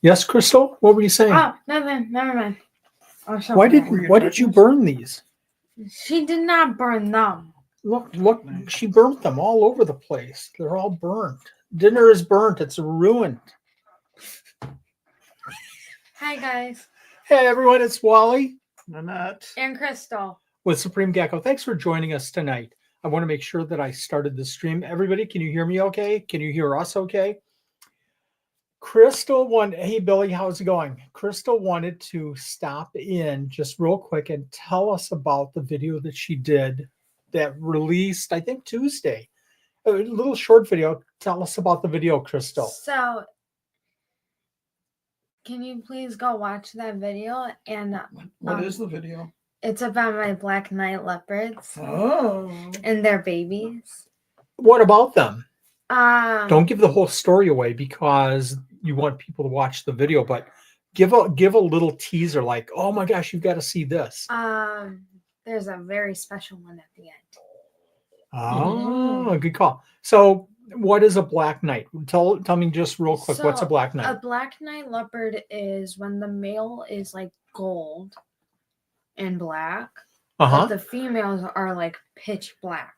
Yes, Crystal? What were you saying? Oh, nothing. Never mind. Why did you burn these? She did not burn them. Look, she burnt them all over the place. They're all burnt. Dinner is burnt. It's ruined. Hi, guys. Hey, everyone, it's Wally Nanette. And Crystal. with Supreme Gecko. Thanks for joining us tonight. I want to make sure that I started the stream. Everybody, can you hear me okay? Can you hear us okay? Hey, Billy, how's it going? Crystal wanted to stop in just real quick and tell us about the video that she did that released, I think, Tuesday. A little short video. Tell us about the video, Crystal. So, can you please go watch that video? And What is the video? it's about my black night leopards Oh. and their babies. What about them? Don't Don't give the whole story away because you want people to watch the video, but give a little teaser like, oh my gosh, you've got to see this. There's a very special one at the end. Oh, good call. So what is a black knight? Tell me just real quick, what's a So, black A knight? black night leopard is when the male is like gold and black, but Uh-huh. the females are like pitch black.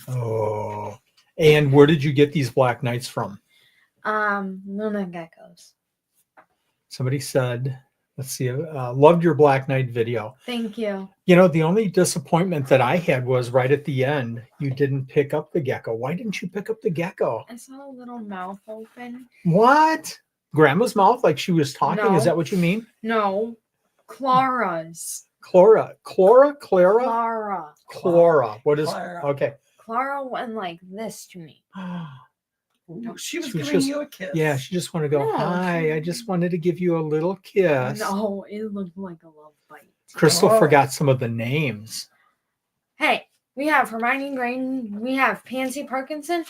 Oh. And where did you get these black knights from? Luna geckos. Somebody said, let's see, loved your black knight video. Thank you. You know, the only disappointment that I had was right at the end, you didn't pick up the gecko. Why didn't you pick up the gecko? I saw a little mouth open. What? Grandma's mouth, like she was talking? No. Is that what you mean? No, Clara's. Clara. Clara. What is? Clara. Okay. Clara went like this to me. Ooh, she was She was giving just- you a kiss. Yeah, she just wanted to go, No, hi, I she- just wanted to give you a little kiss. No, it looked like a love bite. Crystal Oh. forgot some of the names. Hey, we have Hermione Granger, we have Pansy Parkinson,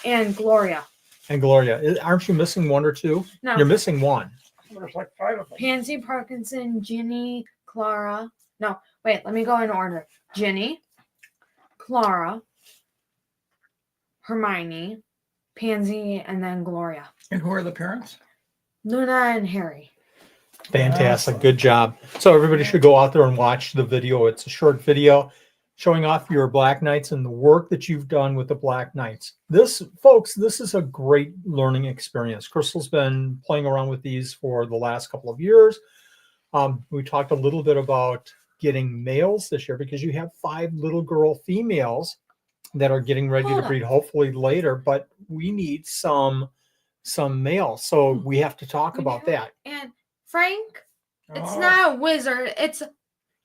and Gloria. And Gloria, aren't you missing one or two? No, You're missing one. There's like 5 of them. Pansy Parkinson, Ginny, Clara. No, wait, let me go in order. Ginny, Clara, Hermione, Pansy, and then Gloria. And who are the parents? Luna and Harry. Fantastic. Awesome. Good job. So everybody should go out there and watch the video. It's a short video showing off your Black Knights and the work that you've done with the Black Knights. This, folks, this is a great learning experience. Crystal's been playing around with these for the last couple of years. We talked a little bit about getting males this year because you have 5 little girl females that are getting ready Hold to on. breed hopefully later, but we need some males. So we have to talk about that. And Frank, it's Oh. not a wizard.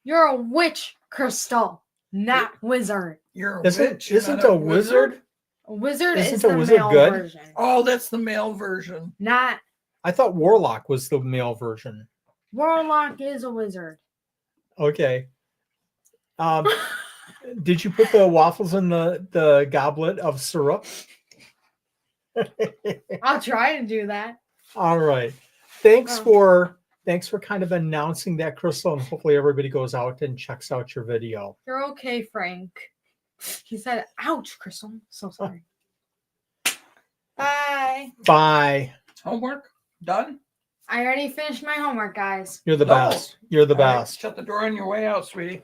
You're a witch, Crystal, not wizard. You're a Isn't witch. you're isn't not a wizard? A wizard Isn't is a the wizard male good? version. Oh, that's the male version. Not I thought Warlock was the male version. Warlock is a wizard. Okay. Did you put the waffles in the goblet of syrup? I'll try to do that. All right. Thanks Oh. for kind of announcing that, Crystal, and hopefully everybody goes out and checks out your video. You're okay, Frank. He said, ouch, Crystal. So sorry. Bye. Bye. Homework done? I already finished my homework, guys. You're the No. best. You're the All right, best. shut the door on your way out, sweetie.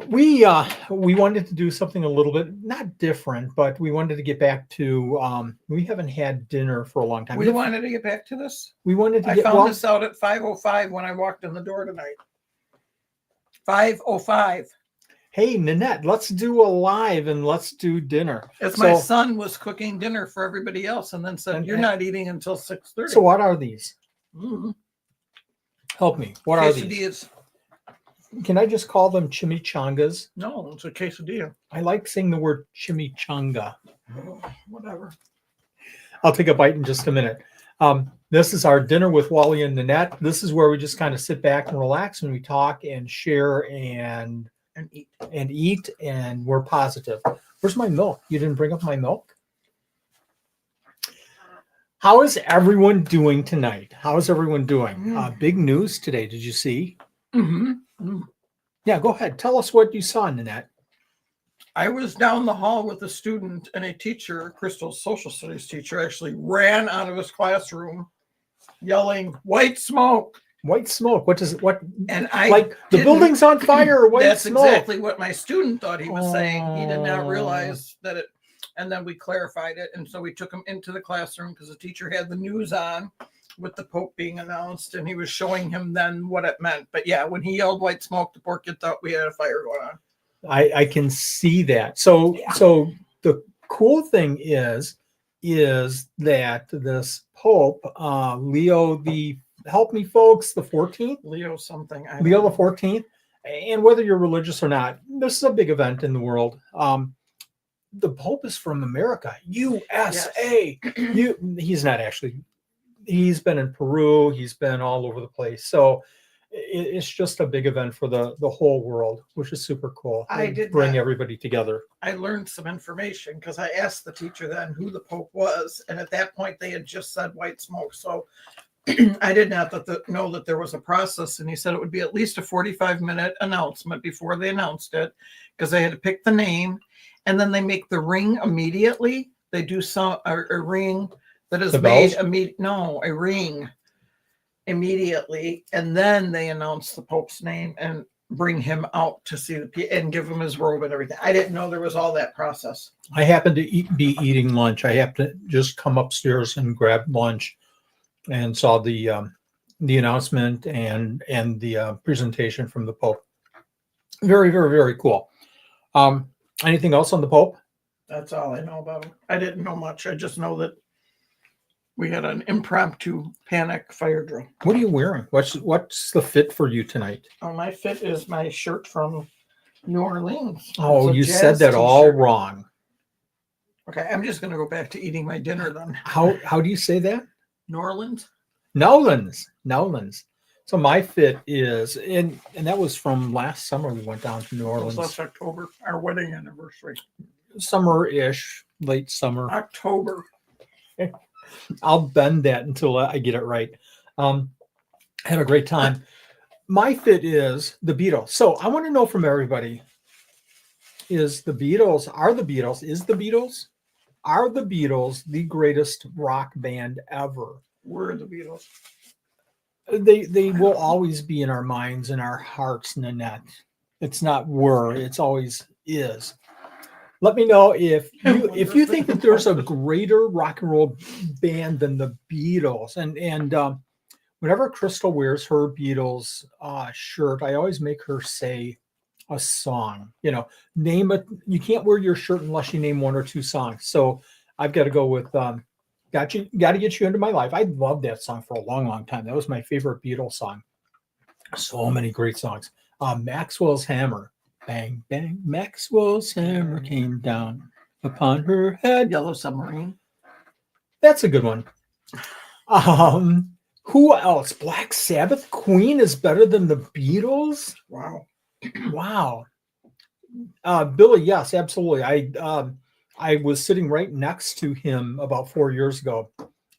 We wanted to do something a little bit not different, but we wanted to get back to we haven't had dinner for a long time. We wanted to get back to this. We wanted to I get found well, this out at 5:05 when I walked in the door tonight. 5:05. hey Nanette, let's do a live and let's do dinner. As my So- son was cooking dinner for everybody else and then said, And- you're not eating until 6:30. So what are these? Mhm. Help me. What are these? Quesadillas. Can I just call them chimichangas? No, it's a quesadilla. I like saying the word chimichanga. Oh, whatever. I'll take a bite in just a minute. This is our dinner with Wally and Nanette. This is where we just kind of sit back and relax and we talk and share and And eat. and we're positive. Where's my milk? You didn't bring up my milk? How is everyone doing tonight? How is everyone doing? Big news today. Did you see? Mm-hmm. Yeah, go ahead. Tell us what you saw, Nanette. I was down the hall with a student, and a teacher, Crystal's social studies teacher, actually ran out of his classroom yelling, "White smoke!" White smoke. What does it? What? And I Like the didn't- building's on fire. Or white That's smoke. exactly what my student thought he was saying. He did not Oh. realize that it. And then we clarified it, and so we took him into the classroom because the teacher had the news on with the Pope being announced, and he was showing him then what it meant. But yeah, when he yelled "white smoke," the poor kid thought we had a fire going on. I can see that. So Yeah. so the cool thing is that this Pope Leo the help me folks the 14th, Leo something. Leo the 14th, and whether you're religious or not, this is a big event in the world. The Pope is from America, USA. He's not actually. He's been in Peru. He's been all over the place. So it's just a big event for the whole world, which is super cool. I They did bring not- everybody together. I learned some information because I asked the teacher then who the Pope was, and at that point they had just said white smoke. So I did not know that there was a process, and he said it would be at least a 45-minute announcement before they announced it, because they had to pick the name, and then they make the ring immediately. They do a ring that is The made bells? a ring immediately, and then they announce the Pope's name and bring him out to see and give him his robe and everything. I didn't know there was all that process. I happened to be eating lunch. I happened to just come upstairs and grab lunch, and saw the announcement and the presentation from the Pope. Very, very, very cool. Anything else on the Pope? That's all I know about him. I didn't know much. I just know that we had an impromptu panic fire drill. What are you wearing? What's the fit for you tonight? Oh, my fit is my shirt from New Orleans. Oh, It's a you said jazz that all t-shirt. wrong. Okay, I'm just going to go back to eating my dinner then. How do you say that? New Orleans? Nowlands. So my fit is, and that was from last summer. We went down to New It was Orleans, last October, our wedding anniversary. summer-ish, late summer. October. I'll bend that until I get it right. Had a great time. My fit is the Beatles. So I want to know from everybody: are the Beatles the greatest rock band ever? We're the Beatles. They will always be in our minds and our hearts, Nanette. It's not were, it's always is. Let me know if you think that there's a greater rock and roll band than the Beatles. And whenever Crystal wears her Beatles shirt, I always make her say a song. Name it. You can't wear your shirt unless you name one or two songs. So I've got to go with got to get you into my life. I loved that song for a long, long time. That was my favorite Beatles song. So many great songs. Maxwell's Hammer. Bang, bang, Maxwell's hammer came down upon her head. Yellow Submarine. That's a good one. Who else? Black Sabbath. Queen is better than the Beatles. Wow. Wow. Billy, yes, absolutely. I was sitting right next to him about 4 years ago,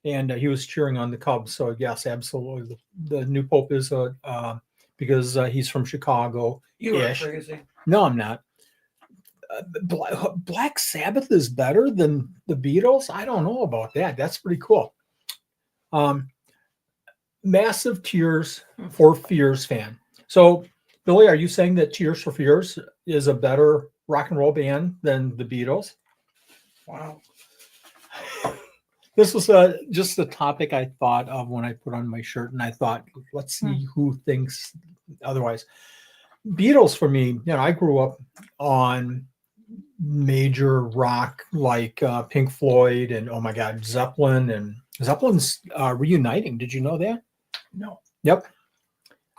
and he was cheering on the Cubs. So yes, absolutely. The new Pope is because he's from Chicago. You are Ish. crazy. No, I'm not. Black Sabbath is better than the Beatles. I don't know about that. That's pretty cool. Massive Tears for Fears fan. So, Billy, are you saying that Tears for Fears is a better rock and roll band than the Beatles? Wow. This was just a topic I thought of when I put on my shirt, and I thought, let's see who thinks otherwise. Beatles for me, I grew up on major rock like Pink Floyd and, oh my God, Zeppelin, and Zeppelin's reuniting. Did you know that? No. Yep.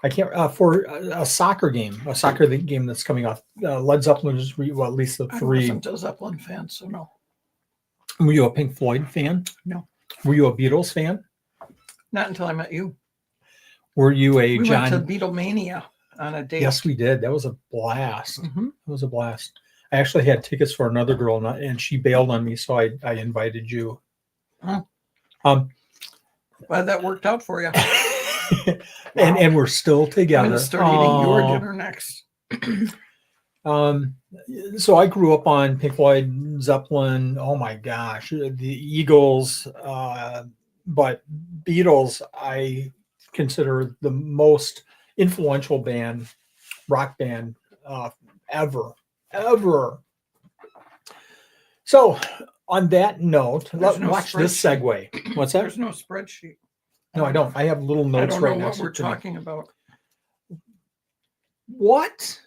I can't for a soccer game that's coming off. Led Zeppelin is at least the I three. wasn't a Zeppelin fan, so no. Were you a Pink Floyd fan? No. Were you a Beatles fan? Not until I met you. Were you a We John? went to Beatlemania on a date. Yes, we did. That was a blast. Mhm. It was a blast. I actually had tickets for another girl, and she bailed on me, so I invited you. Huh. Um, Glad that worked out for you. and we're still I'm together. going to start eating your Oh. dinner next. So I grew up on Pink Floyd, Zeppelin. Oh my gosh, the Eagles, but Beatles I consider the most influential band, rock band ever, ever. So on that note, There's no watch this segue. What's that? There's no spreadsheet. No, I don't. I have little I notes don't right know next what we're to me. talking about. What?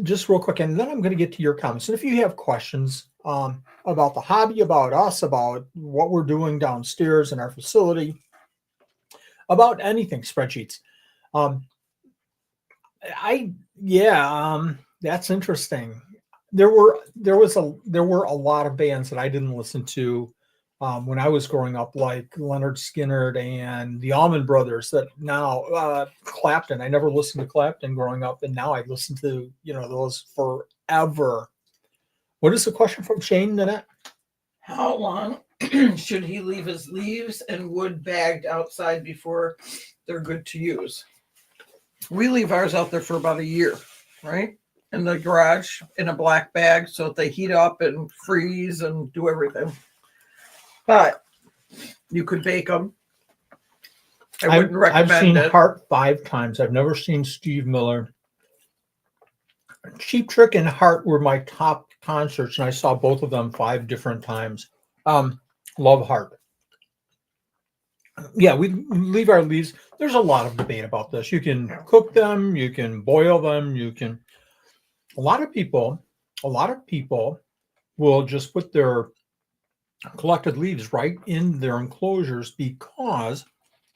Just real quick, and then I'm going to get to your comments. And if you have questions about the hobby, about us, about what we're doing downstairs in our facility, about anything, spreadsheets. That's interesting. There were a lot of bands that I didn't listen to when I was growing up, like Leonard Skinner and the Allman Brothers. That now Clapton. I never listened to Clapton growing up, and now I listen to those forever. What is the question from Shane, Nanette? How long should he leave his leaves and wood bagged outside before they're good to use? We leave ours out there for about a year, right? In the garage in a black bag so that they heat up and freeze and do everything. But you could bake them. I wouldn't recommend I've seen it. Heart 5 times. I've never seen Steve Miller. Cheap Trick and Heart were my top concerts, and I saw both of them 5 different times. Love Heart. Yeah, we leave our leaves. There's a lot of debate about this. You can cook them, you can boil them, you can. A lot of people will just put their collected leaves right in their enclosures because,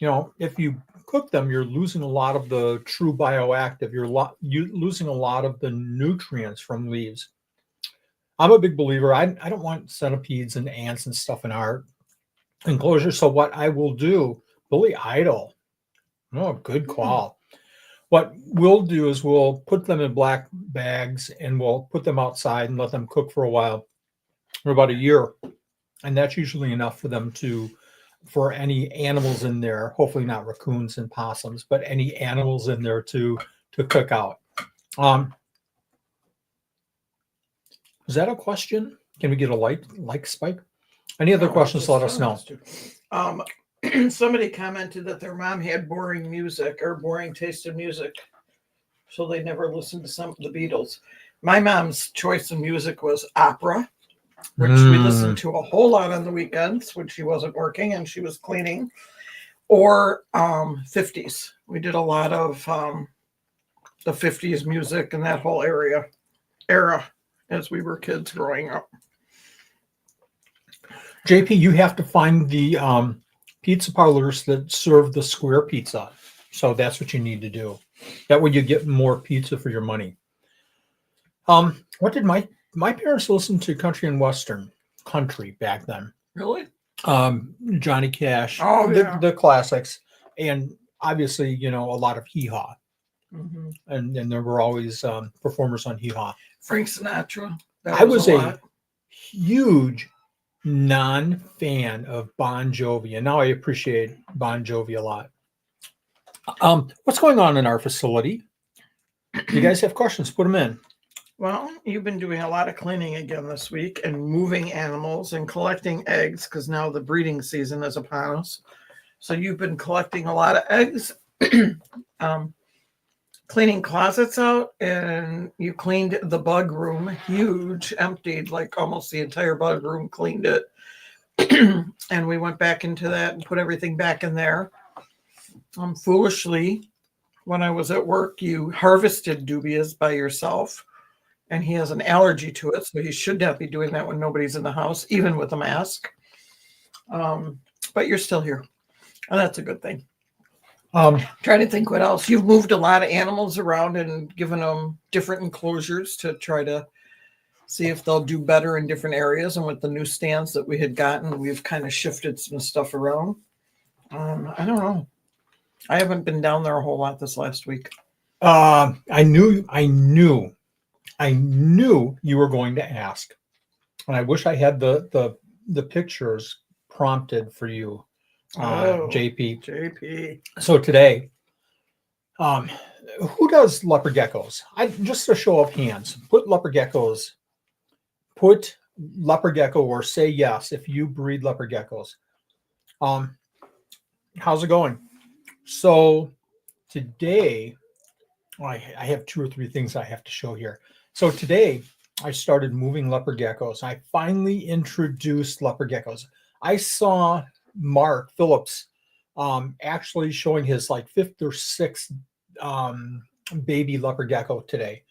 if you cook them, you're losing a lot of the true bioactive. You're losing a lot of the nutrients from leaves. I'm a big believer. I don't want centipedes and ants and stuff in our enclosure. So what I will do, Billy Idol, good call. What we'll do is we'll put them in black bags and we'll put them outside and let them cook for a while, for about a year. And that's usually enough for them for any animals in there, hopefully not raccoons and possums, but any animals in there to cook out. Is that a question? Can we get a like spike? Any other questions, let us know. Somebody commented that their mom had boring music or boring taste in music, so they never listened to some of the Beatles. My mom's choice in music was opera, which we listened to a whole lot on the weekends when she wasn't working and she was cleaning, or 50s. We did a lot of the 50s music and that whole era as we were kids growing up. JP, you have to find the pizza parlors that serve the square pizza. So that's what you need to do. That way you get more pizza for your money. What did my parents listen to? Country and Western country back then. Really? Johnny Cash. Oh, yeah. The classics. And obviously, a lot of hee-haw. Mm-hmm. And there were always performers on hee-haw. Frank Sinatra. I was a huge non-fan of Bon Jovi, and now I appreciate Bon Jovi a lot. What's going on in our facility? You guys have questions? Put them in. Well, you've been doing a lot of cleaning again this week and moving animals and collecting eggs because now the breeding season is upon us. So you've been collecting a lot of eggs, cleaning closets out, and you cleaned the bug room, huge, emptied, like almost the entire bug room, cleaned it. And we went back into that and put everything back in there. Foolishly, when I was at work, you harvested dubias by yourself, and he has an allergy to it, so he should not be doing that when nobody's in the house, even with a mask. But you're still here, and that's a good thing. Trying to think what else. You've moved a lot of animals around and given them different enclosures to try to see if they'll do better in different areas. And with the new stands that we had gotten, we've kind of shifted some stuff around. I don't know. I haven't been down there a whole lot this last week. I knew you were going to ask, and I wish I had the pictures prompted for you, JP. JP. So today, Um, who does leopard geckos? Just a show of hands. Put leopard geckos. Put leopard gecko or say yes if you breed leopard geckos. Um, how's it going? So today, I have 2 or 3 things I have to show here. So today, I started moving leopard geckos. I finally introduced leopard geckos. I saw Mark Phillips actually showing his like 5th or 6th baby leopard gecko today.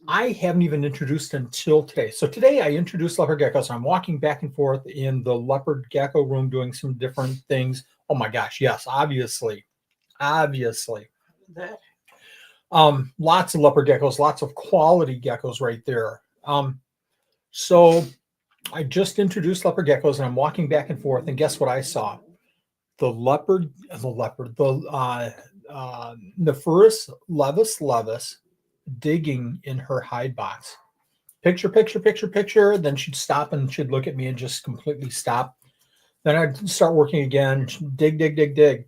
I haven't even introduced until today. So today I introduced leopard geckos. I'm walking back and forth in the leopard gecko room doing some different things. Oh my gosh, yes, obviously. That Lots of leopard geckos, lots of quality geckos right there. So I just introduced leopard geckos and I'm walking back and forth, and guess what I saw? The Nephurus levis digging in her hide box. Picture. Then she'd stop and she'd look at me and just completely stop. Then I'd start working again, dig.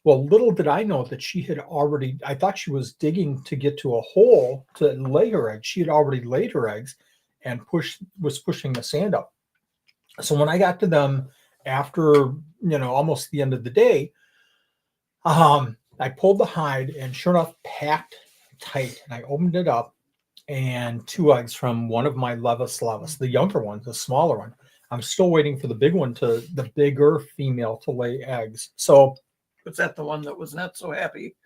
Well, little did I know that she had already, I thought she was digging to get to a hole to lay her eggs. She had already laid her eggs and was pushing the sand up. So when I got to them after, almost the end of the day, I pulled the hide and sure enough, packed tight. And I opened it up and 2 eggs from one of my levis, the younger one, the smaller one. I'm still waiting for the bigger female to lay eggs. So was that the one that was not so happy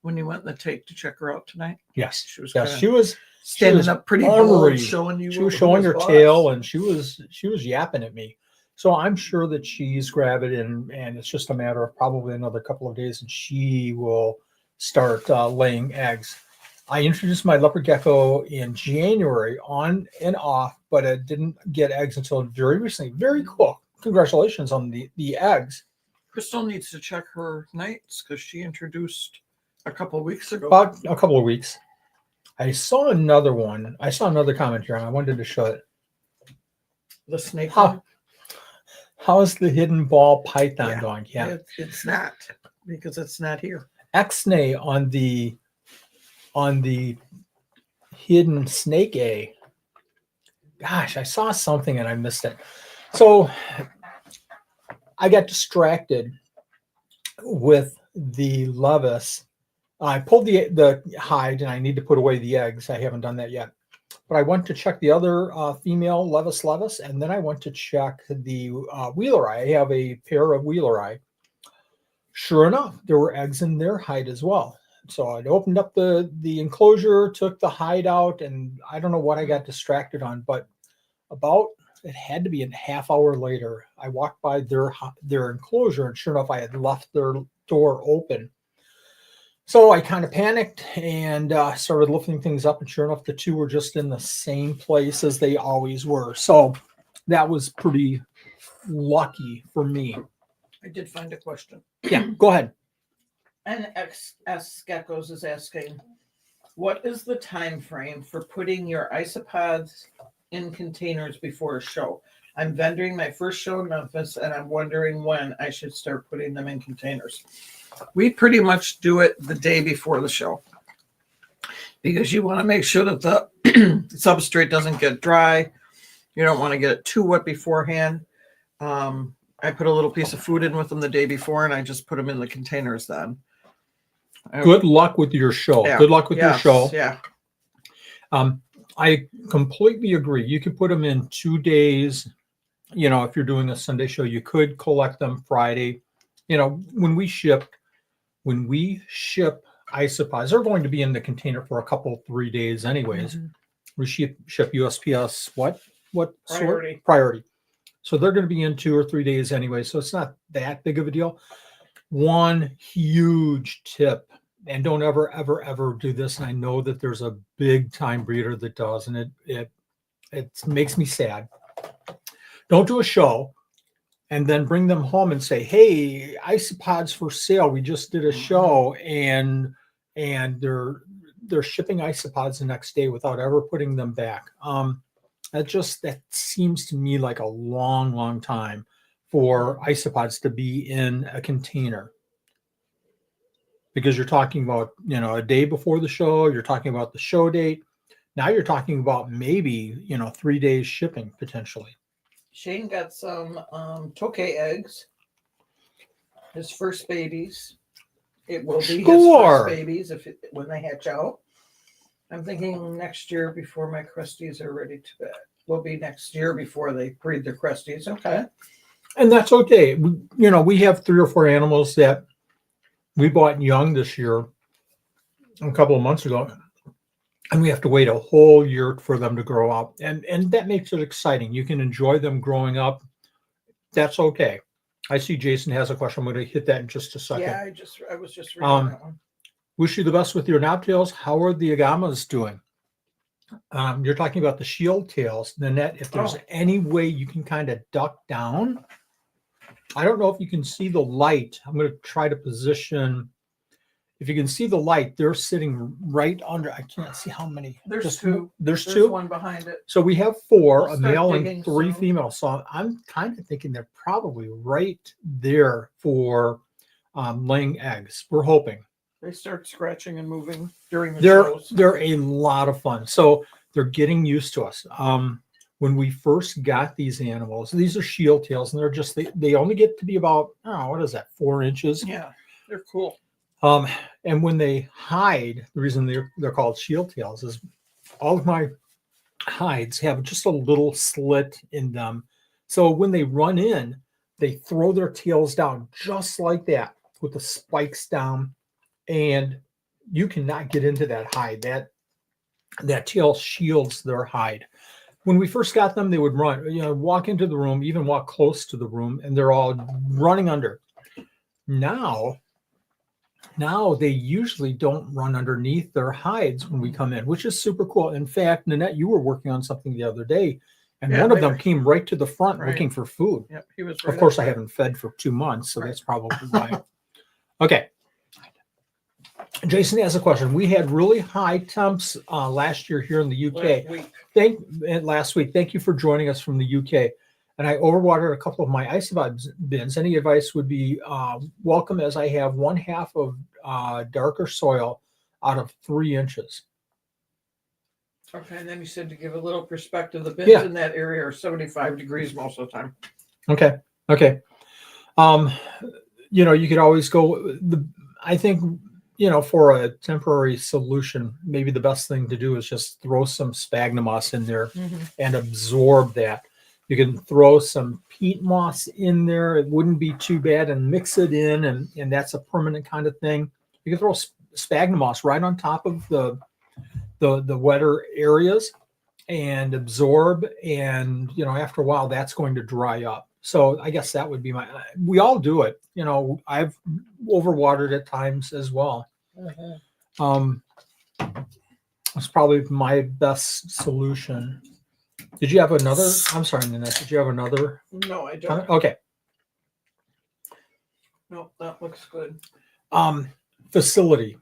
when you went in the take to check her out tonight? yes, She was she was standing was up pretty ornery. bold, showing you. She was who showing her boss. tail and she was yapping at me. So I'm sure that she's gravid and it's just a matter of probably another couple of days and she will start laying eggs. I introduced my leopard gecko in January on and off, but it didn't get eggs until very recently. Very cool. Congratulations on the eggs. Crystal needs to check her nights because she introduced a couple of weeks ago. About a couple of weeks. I saw another one. I saw another comment here and I wanted to show it. The snake one? How's the hidden ball python going? Yeah. It's not, because it's not here. X-nay on the hidden snake A. Gosh, I saw something and I missed it. So I got distracted with the levis. I pulled the hide and I need to put away the eggs. I haven't done that yet. But I went to check the other female levis, and then I went to check the wheeler eye. I have a pair of wheeler eye. Sure enough, there were eggs in their hide as well. So I opened up the enclosure, took the hide out, and I don't know what I got distracted on, but it had to be a half hour later, I walked by their enclosure, and sure enough, I had left their door open. So I kind of panicked and started lifting things up, and sure enough, the 2 were just in the same place as they always were. So that was pretty lucky for me. I did find a question. Yeah, go ahead. NXS Geckos is asking, what is the time frame for putting your isopods in containers before a show? I'm vendoring my first show in Memphis, and I'm wondering when I should start putting them in containers. We pretty much do it the day before the show because you want to make sure that the substrate doesn't get dry. You don't want to get it too wet beforehand. I put a little piece of food in with them the day before, and I just put them in the containers then. Good luck with your show. Yeah. Good luck with your show. Yeah. I completely agree. You could put them in 2 days. If you're doing a Sunday show, you could collect them Friday. When we ship isopods, they're going to be in the container for a couple, 3 days anyways. Mm-hmm. We ship USPS what Priority. sort? Priority. So they're going to be in 2 or 3 days anyway. So it's not that big of a deal. One huge tip, and don't ever do this. And I know that there's a big time breeder that does, and it makes me sad. Don't do a show and then bring them home and say, hey, isopods for sale. We just did a show and they're shipping isopods the next day without ever putting them back. That seems to me like a long time for isopods to be in a container. because you're talking about, a day before the show, you're talking about the show date. Now you're talking about maybe, 3 days shipping potentially. Shane got some tokay eggs. His first babies. It will be his Score! first babies when they hatch out. I'm thinking next year before my crusties are ready to bed. Will be next year before they breed their crusties. Okay. And that's okay. We have 3 or 4 animals that we bought young this year, a couple of months ago, and we have to wait a whole year for them to grow up. And that makes it exciting. You can enjoy them growing up. That's okay. I see Jason has a question. I'm going to hit that in just a second. Yeah, I was just reading that one. Wish you the best with your knobtails. How are the agamas doing? You're talking about the shield tails. Nanette, if there's any way you can kind of duck down. I don't know if you can see the light. I'm going to try to position. If you can see the light, they're sitting right under. I can't see how many. There's 2. There's There's 2. one behind it. So we have 4, I'll a start male digging and 3 soon. females. So I'm kind of thinking they're probably right there for laying eggs. We're hoping. They start scratching and moving during the They're shows. they're a lot of fun. So they're getting used to us. When we first got these animals, these are shield tails, and they're just they only get to be about, what is that, 4 inches? Yeah, they're cool. And when they hide, the reason they're called shield tails is all of my hides have just a little slit in them. So when they run in, they throw their tails down just like that with the spikes down, and you cannot get into that hide. That tail shields their hide. When we first got them, they would run, walk into the room, even walk close to the room, and they're all running under. Now they usually don't run underneath their hides when we come in, which is super cool. In fact, Nanette, you were working on something the other day, and one of them came right to the front looking for food. Yep, he was. Of course, I haven't fed for 2 months, so that's probably why. Okay. Jason has a question. We had really high temps last year here in the UK. Last week. Thank you for joining us from the UK. And I overwatered a couple of my isobod bins. Any advice would be welcome, as I have 1/2 of darker soil out of 3 inches. Okay, and then you said to give a little perspective. The bins in that area are 75 degrees most of the time. Okay. You could always go. I think, for a temporary solution, maybe the best thing to do is just throw some sphagnum moss in there and absorb that. You can throw some peat moss in there. It wouldn't be too bad, and mix it in, and that's a permanent kind of thing. You can throw sphagnum moss right on top of the wetter areas and absorb, and after a while that's going to dry up. So I guess that would be we all do it. I've overwatered at times as well. It's probably my best solution. Did you have another? I'm sorry, Nanette. Did you have another? No, I don't. Okay. No, that looks good. Facility.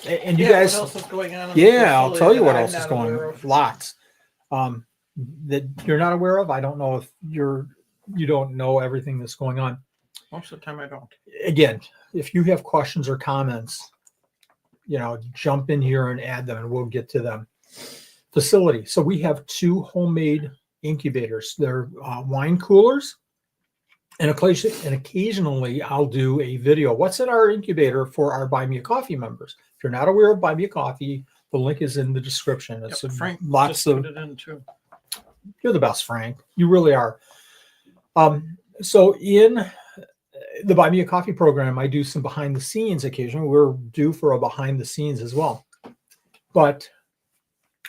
And you guys. What else is going on? I'll tell you what else is going on. Lots. That you're not aware of. I don't know if you don't know everything that's going on. Most of the time I don't. Again, if you have questions or comments, jump in here and add them, and we'll get to them. Facility. So we have 2 homemade incubators. They're wine coolers, and occasionally I'll do a video. What's in our incubator for our Buy Me a Coffee members? If you're not aware of Buy Me a Coffee, the link is in the description. It's Frank lots of. Put it in too. You're the best, Frank. You really are. So in the Buy Me a Coffee program, I do some behind the scenes occasionally. We're due for a behind the scenes as well. But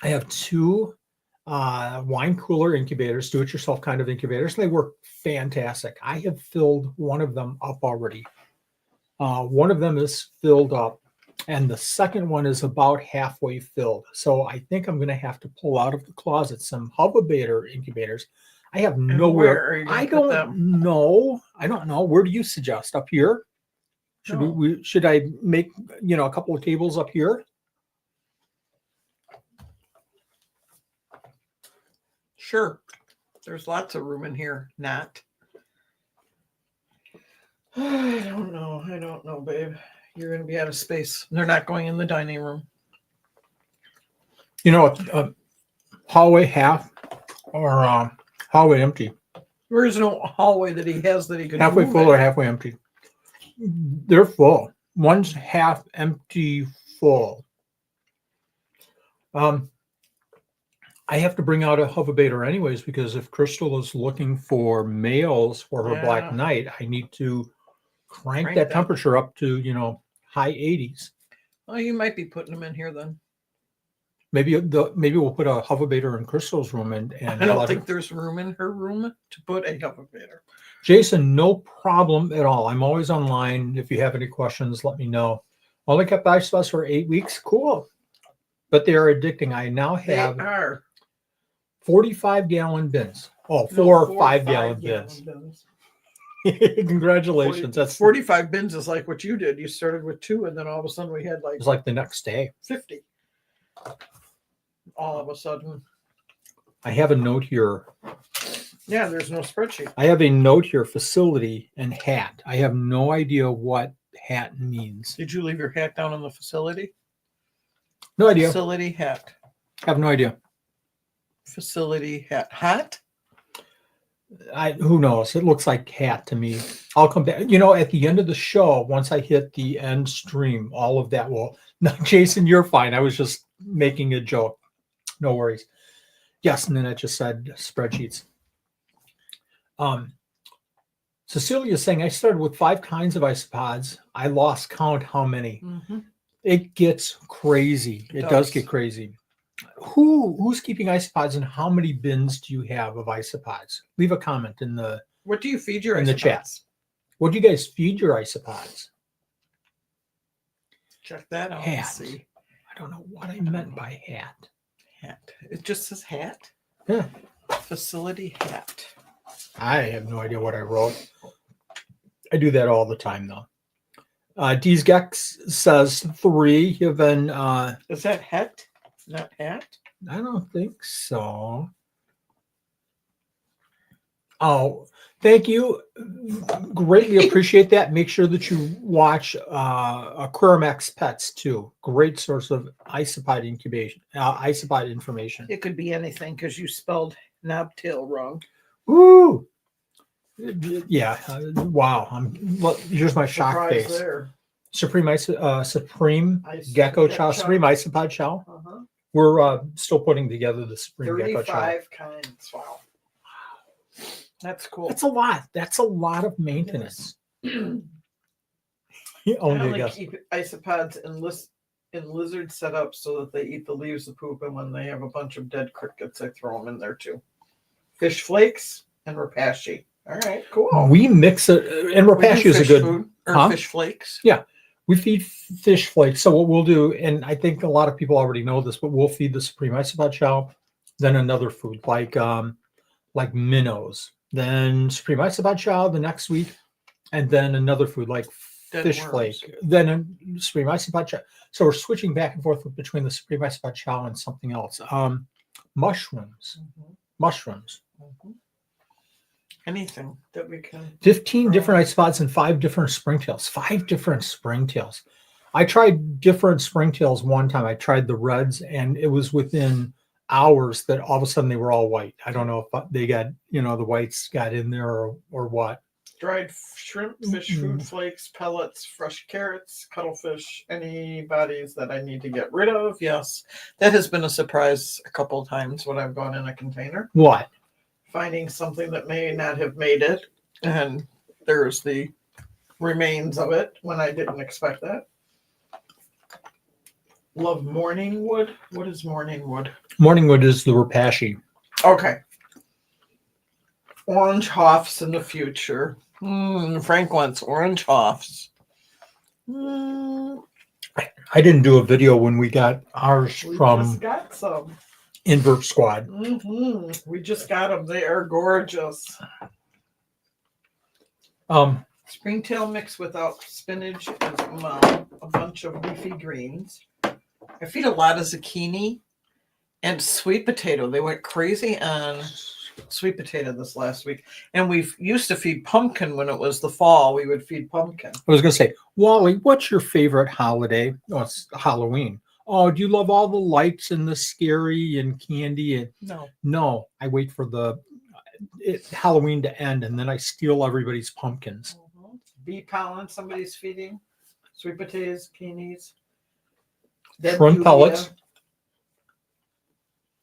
I have 2 wine cooler incubators, do-it-yourself kind of incubators. And they work fantastic. I have filled one of them up already. One of them is filled up, and the second one is about halfway filled. So I think I'm going to have to pull out of the closet some Hubabator incubators. I have nowhere. I don't know. Where do you suggest? Up here? Should I make a couple of tables up here? Sure. There's lots of room in here. Not. I don't know, babe. you're going to be out of space. They're not going in the dining room. You know, hallway half or hallway empty. There is no hallway that he has that he could Halfway move full in. or halfway empty. They're full. One's half empty, full. I have to bring out a hoverbaiter anyways, because if Crystal is looking for males for her Black Yeah. Knight, I need to crank Crank that that. temperature up to, high 80s. Oh, you might be putting them in here then. Maybe we'll put a hoverbaiter in Crystal's room and I don't let her- think there's room in her room to put a hoverbaiter. Jason, no problem at all. I'm always online. If you have any questions, let me know. Only kept ice bus for 8 weeks. Cool. But they are addicting. I now They have are. 45-gallon bins. Oh, No, 4 or 5 5 gallon gallon bins. bins. Congratulations. That's 45 bins is like what you did. You started with 2, and then all of a sudden we had it was like the next day. 50. All of a sudden. I have a note here. Yeah, there's no spreadsheet. I have a note here, facility and hat. I have no idea what hat means. Did you leave your hat down on the facility? No idea. Facility hat. I have no idea. Facility hat. Hat? Who knows? It looks like hat to me. I'll come back. At the end of the show, once I hit the end stream, all of that will. No, Jason, you're fine. I was just making a joke. No worries. Yes, and then I just said spreadsheets. Cecilia is saying I started with 5 kinds of isopods. I lost count how many. Mm-hmm. It gets crazy. It does get crazy. Who's keeping isopods and how many bins do you have of isopods? Leave a comment in the What do you feed your in the isopods? chat. What do you guys feed your isopods? Check that out. Hat. And see. I don't know what I meant by hat. Hat. It just says hat. Yeah. Facility hat. I have no idea what I wrote. I do that all the time though. D's Gex says 3. You've been Is that het? Not hat? I don't think so. Oh, thank you. Greatly appreciate that. Make sure that you watch Aquarium X Pets too. Great source of isopod incubation, isopod information. It could be anything because you spelled knobtail wrong. Woo! Yeah. Wow. Here's my shock Surprise face. there. Supreme Gecko chow. Supreme isopod chow. Uh-huh. We're still putting together the Supreme Gecko chow. 35 kinds. Wow. That's cool. That's a lot. That's a lot of maintenance. I Only a only guess. keep isopods in lizard setup so that they eat the leaves of poop, and when they have a bunch of dead crickets, I throw them in there too. Fish flakes and rapashi. All right, cool. We mix it, and We do rapashi is a fish good. food, or Huh? fish flakes. We feed fish flakes. So what we'll do, and I think a lot of people already know this, but we'll feed the Supreme Isopod chow, then another food like minnows, then Supreme Isopod chow the next week, and then another food like Dead fish worms. flake, then a Supreme Isopod chow. So we're switching back and forth between the Supreme Isopod chow and something else. Mushrooms. Mhm, Mushrooms. mhm. Anything that we can. 15 different isopods and 5 different springtails. 5 different springtails. I tried different springtails one time. I tried the reds, and it was within hours that all of a sudden they were all white. I don't know if they got, the whites got in there or what. Dried shrimp, fish food flakes, pellets, fresh carrots, cuttlefish, any bodies that I need to get rid of. Yes, that has been a surprise a couple of times when I've gone in a container, What? finding something that may not have made it, and there's the remains of it when I didn't expect that. Love morning wood. What is morning wood? Morningwood is the rapashi. Okay. Orange hoffs in the future. Frank wants orange hoffs. I didn't do a video when we got ours We from just got some. Invert Squad. We just got them. They are gorgeous. Springtail mix without spinach is a bunch of leafy greens. I feed a lot of zucchini and sweet potato. They went crazy on sweet potato this last week. And we used to feed pumpkin when it was the fall. We would feed pumpkin. I was going to say, Wally, what's your favorite holiday? Oh, it's Halloween. Oh, do you love all the lights and the scary and candy? And no, I wait for Halloween to end, and then I steal everybody's pumpkins. Bee pollen somebody's feeding. Sweet potatoes, peonies. Shrimp pellets.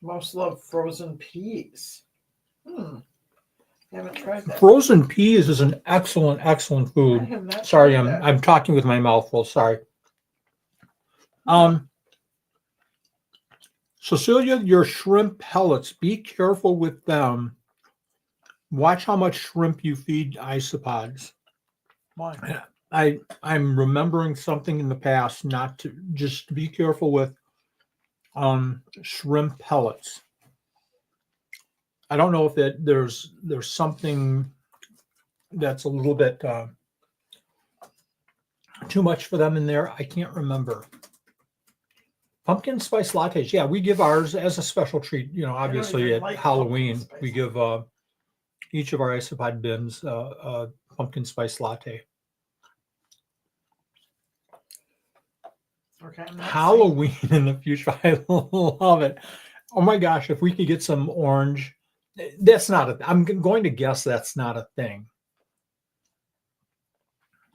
Most love frozen peas. Haven't tried that. Frozen peas is an excellent I food. have not Sorry, tried that. I'm talking with my mouth full. Sorry. Cecilia, your shrimp pellets, be careful with them. Watch how much shrimp you feed isopods. Why? I'm remembering something in the past, not to just be careful with shrimp pellets. I don't know if there's something that's a little bit too much for them in there. I can't remember. Pumpkin spice lattes. Yeah, we give ours as a special treat. You know, obviously even at like Halloween, pumpkin spice. we give each of our isopod bins a pumpkin spice latte. Okay, I'm not Halloween in the future. I love it. Oh my gosh, if we could get some orange. That's not I'm going to guess that's not a thing.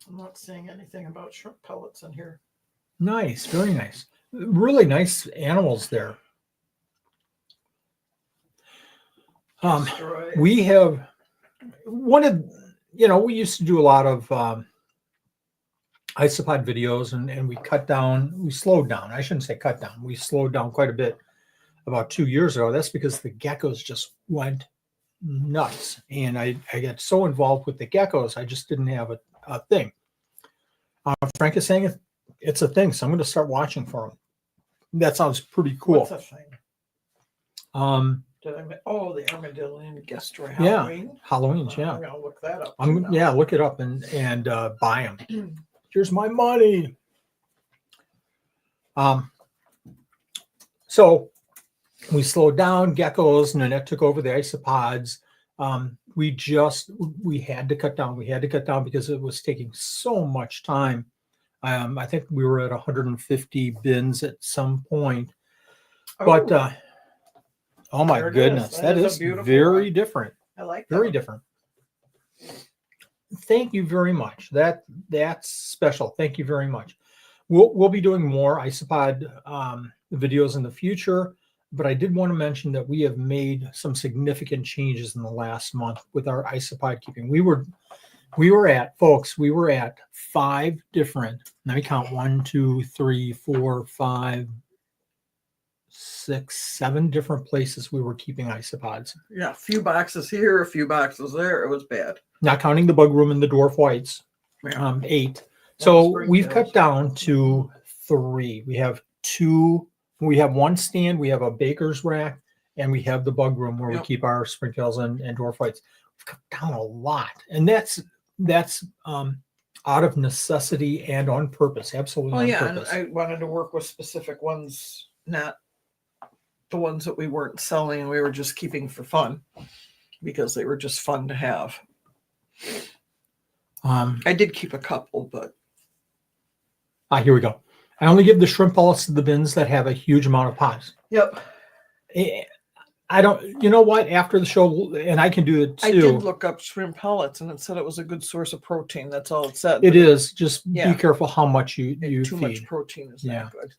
I'm not seeing anything about shrimp pellets in here. Nice, very nice. Really nice animals there. Destroy. We have we used to do a lot of isopod videos and we slowed down. I shouldn't say cut down. We slowed down quite a bit about 2 years ago. That's because the geckos just went nuts. And I got so involved with the geckos, I just didn't have a thing. Frank is saying it's a thing, so I'm going to start watching for them. That sounds pretty cool. What's a thing? The Armadillo Destroy Halloween. Yeah, Halloween's, yeah. I'm going to look that up. Look it up and buy them. Here's my money. So we slowed down geckos. Nanette took over the isopods. We had to cut down. We had to cut down because it was taking so much time. I think we were at 150 bins at some point. But oh my goodness, that is very different. I like that. Very different. Thank you very much. That's special. Thank you very much. We'll be doing more isopod videos in the future, but I did want to mention that we have made some significant changes in the last month with our isopod keeping. We were at 5 different. Let me count: 1, 2, 3, 4, 5, 6, 7 different places we were keeping isopods. Yeah, a few boxes here, a few boxes there. It was bad. Not counting the bug room and the dwarf whites. 8. So we've cut down to 3. We have 2. We have 1 stand. We have a baker's rack, and we have the bug room where we keep our springtails and dwarf whites. We've cut down a lot, and that's out of necessity and on purpose. Absolutely on purpose. And I wanted to work with specific ones, not the ones that we weren't selling and we were just keeping for fun because they were just fun to have. I did keep a couple, but here we go. I only give the shrimp pellets to the bins that have a huge amount of pods. Yep. I don't, you know what, after the show, and I can do it too. I did look up shrimp pellets and it said it was a good source of protein. That's all it said. It is. Just be careful how much you too feed. Much protein is not good.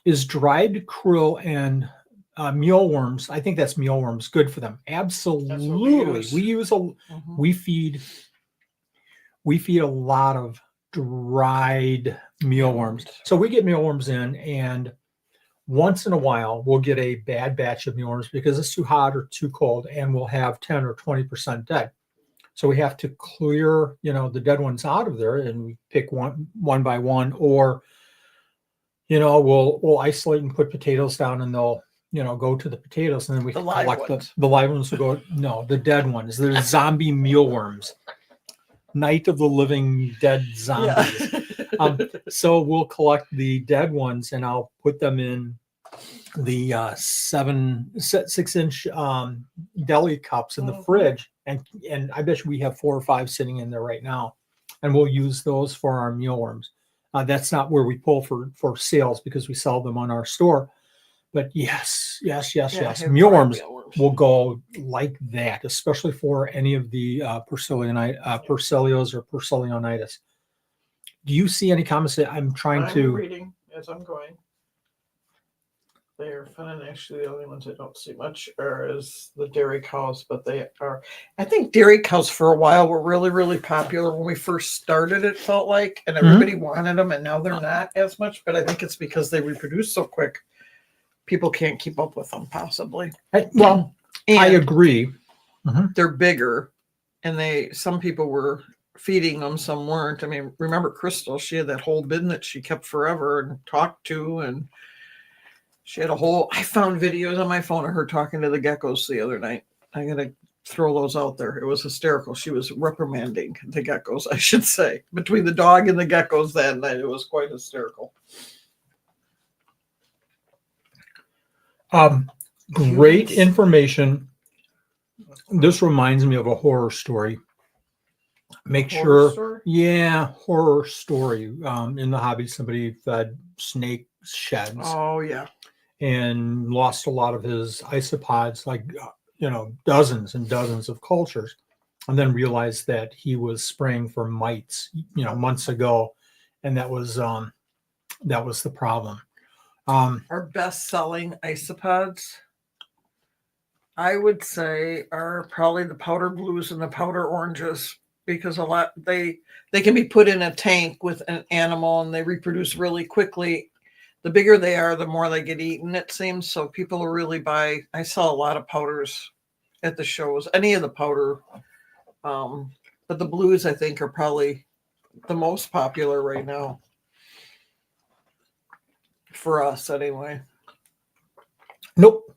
Is dried krill and mealworms, I think that's mealworms, good for them? Absolutely. We feed a lot of dried mealworms. So we get mealworms in, and once in a while we'll get a bad batch of mealworms because it's too hot or too cold, and we'll have 10 or 20% dead. So we have to clear, the dead ones out of there, and we pick one by one, or we'll isolate and put potatoes down, and they'll go to the potatoes, and then we collect the live ones. Will go, the dead ones. They're zombie mealworms. Night of the Living Dead zombies. So we'll collect the dead ones, and I'll put them in the 6-inch deli cups in the Mhm. fridge, and I bet you we have 4 or 5 sitting in there right now, and we'll use those for our mealworms. That's not where we pull for sales because we sell them on our store. But yes, Yeah, hip-fried mealworms mealworms. will go like that, especially for any of the Persilios or Persilionitis. Do you see any comments that I'm trying I'm to? reading as I'm going. They are fun, and actually the only ones I don't see much is the dairy cows, but they are. I think dairy cows for a while were really, really popular when we first started. It felt like, and everybody wanted them, and now they're not as much. But I think it's because they reproduce so quick, people can't keep up with them, possibly. Well, I And agree. they're bigger, and some people were feeding them, some weren't. I mean, remember Crystal? She had that whole bin that she kept forever and talked to, and she had I found videos on my phone of her talking to the geckos the other night. I'm gonna throw those out there. It was hysterical. She was reprimanding the geckos, I should say. Between the dog and the geckos that night, it was quite hysterical. Great information. This reminds me of a horror story. Horror story. In the hobby, somebody fed snake sheds. Oh yeah. And lost a lot of his isopods, like dozens and dozens of cultures, and then realized that he was spraying for mites, months ago, and that was the problem. Our best-selling isopods, I would say, are probably the powder blues and the powder oranges, because a lot they can be put in a tank with an animal and they reproduce really quickly. The bigger they are, the more they get eaten, it seems. So people really buy. I saw a lot of powders at the shows, any of the powder. But the blues, I think, are probably the most popular right now. For us, anyway. Nope.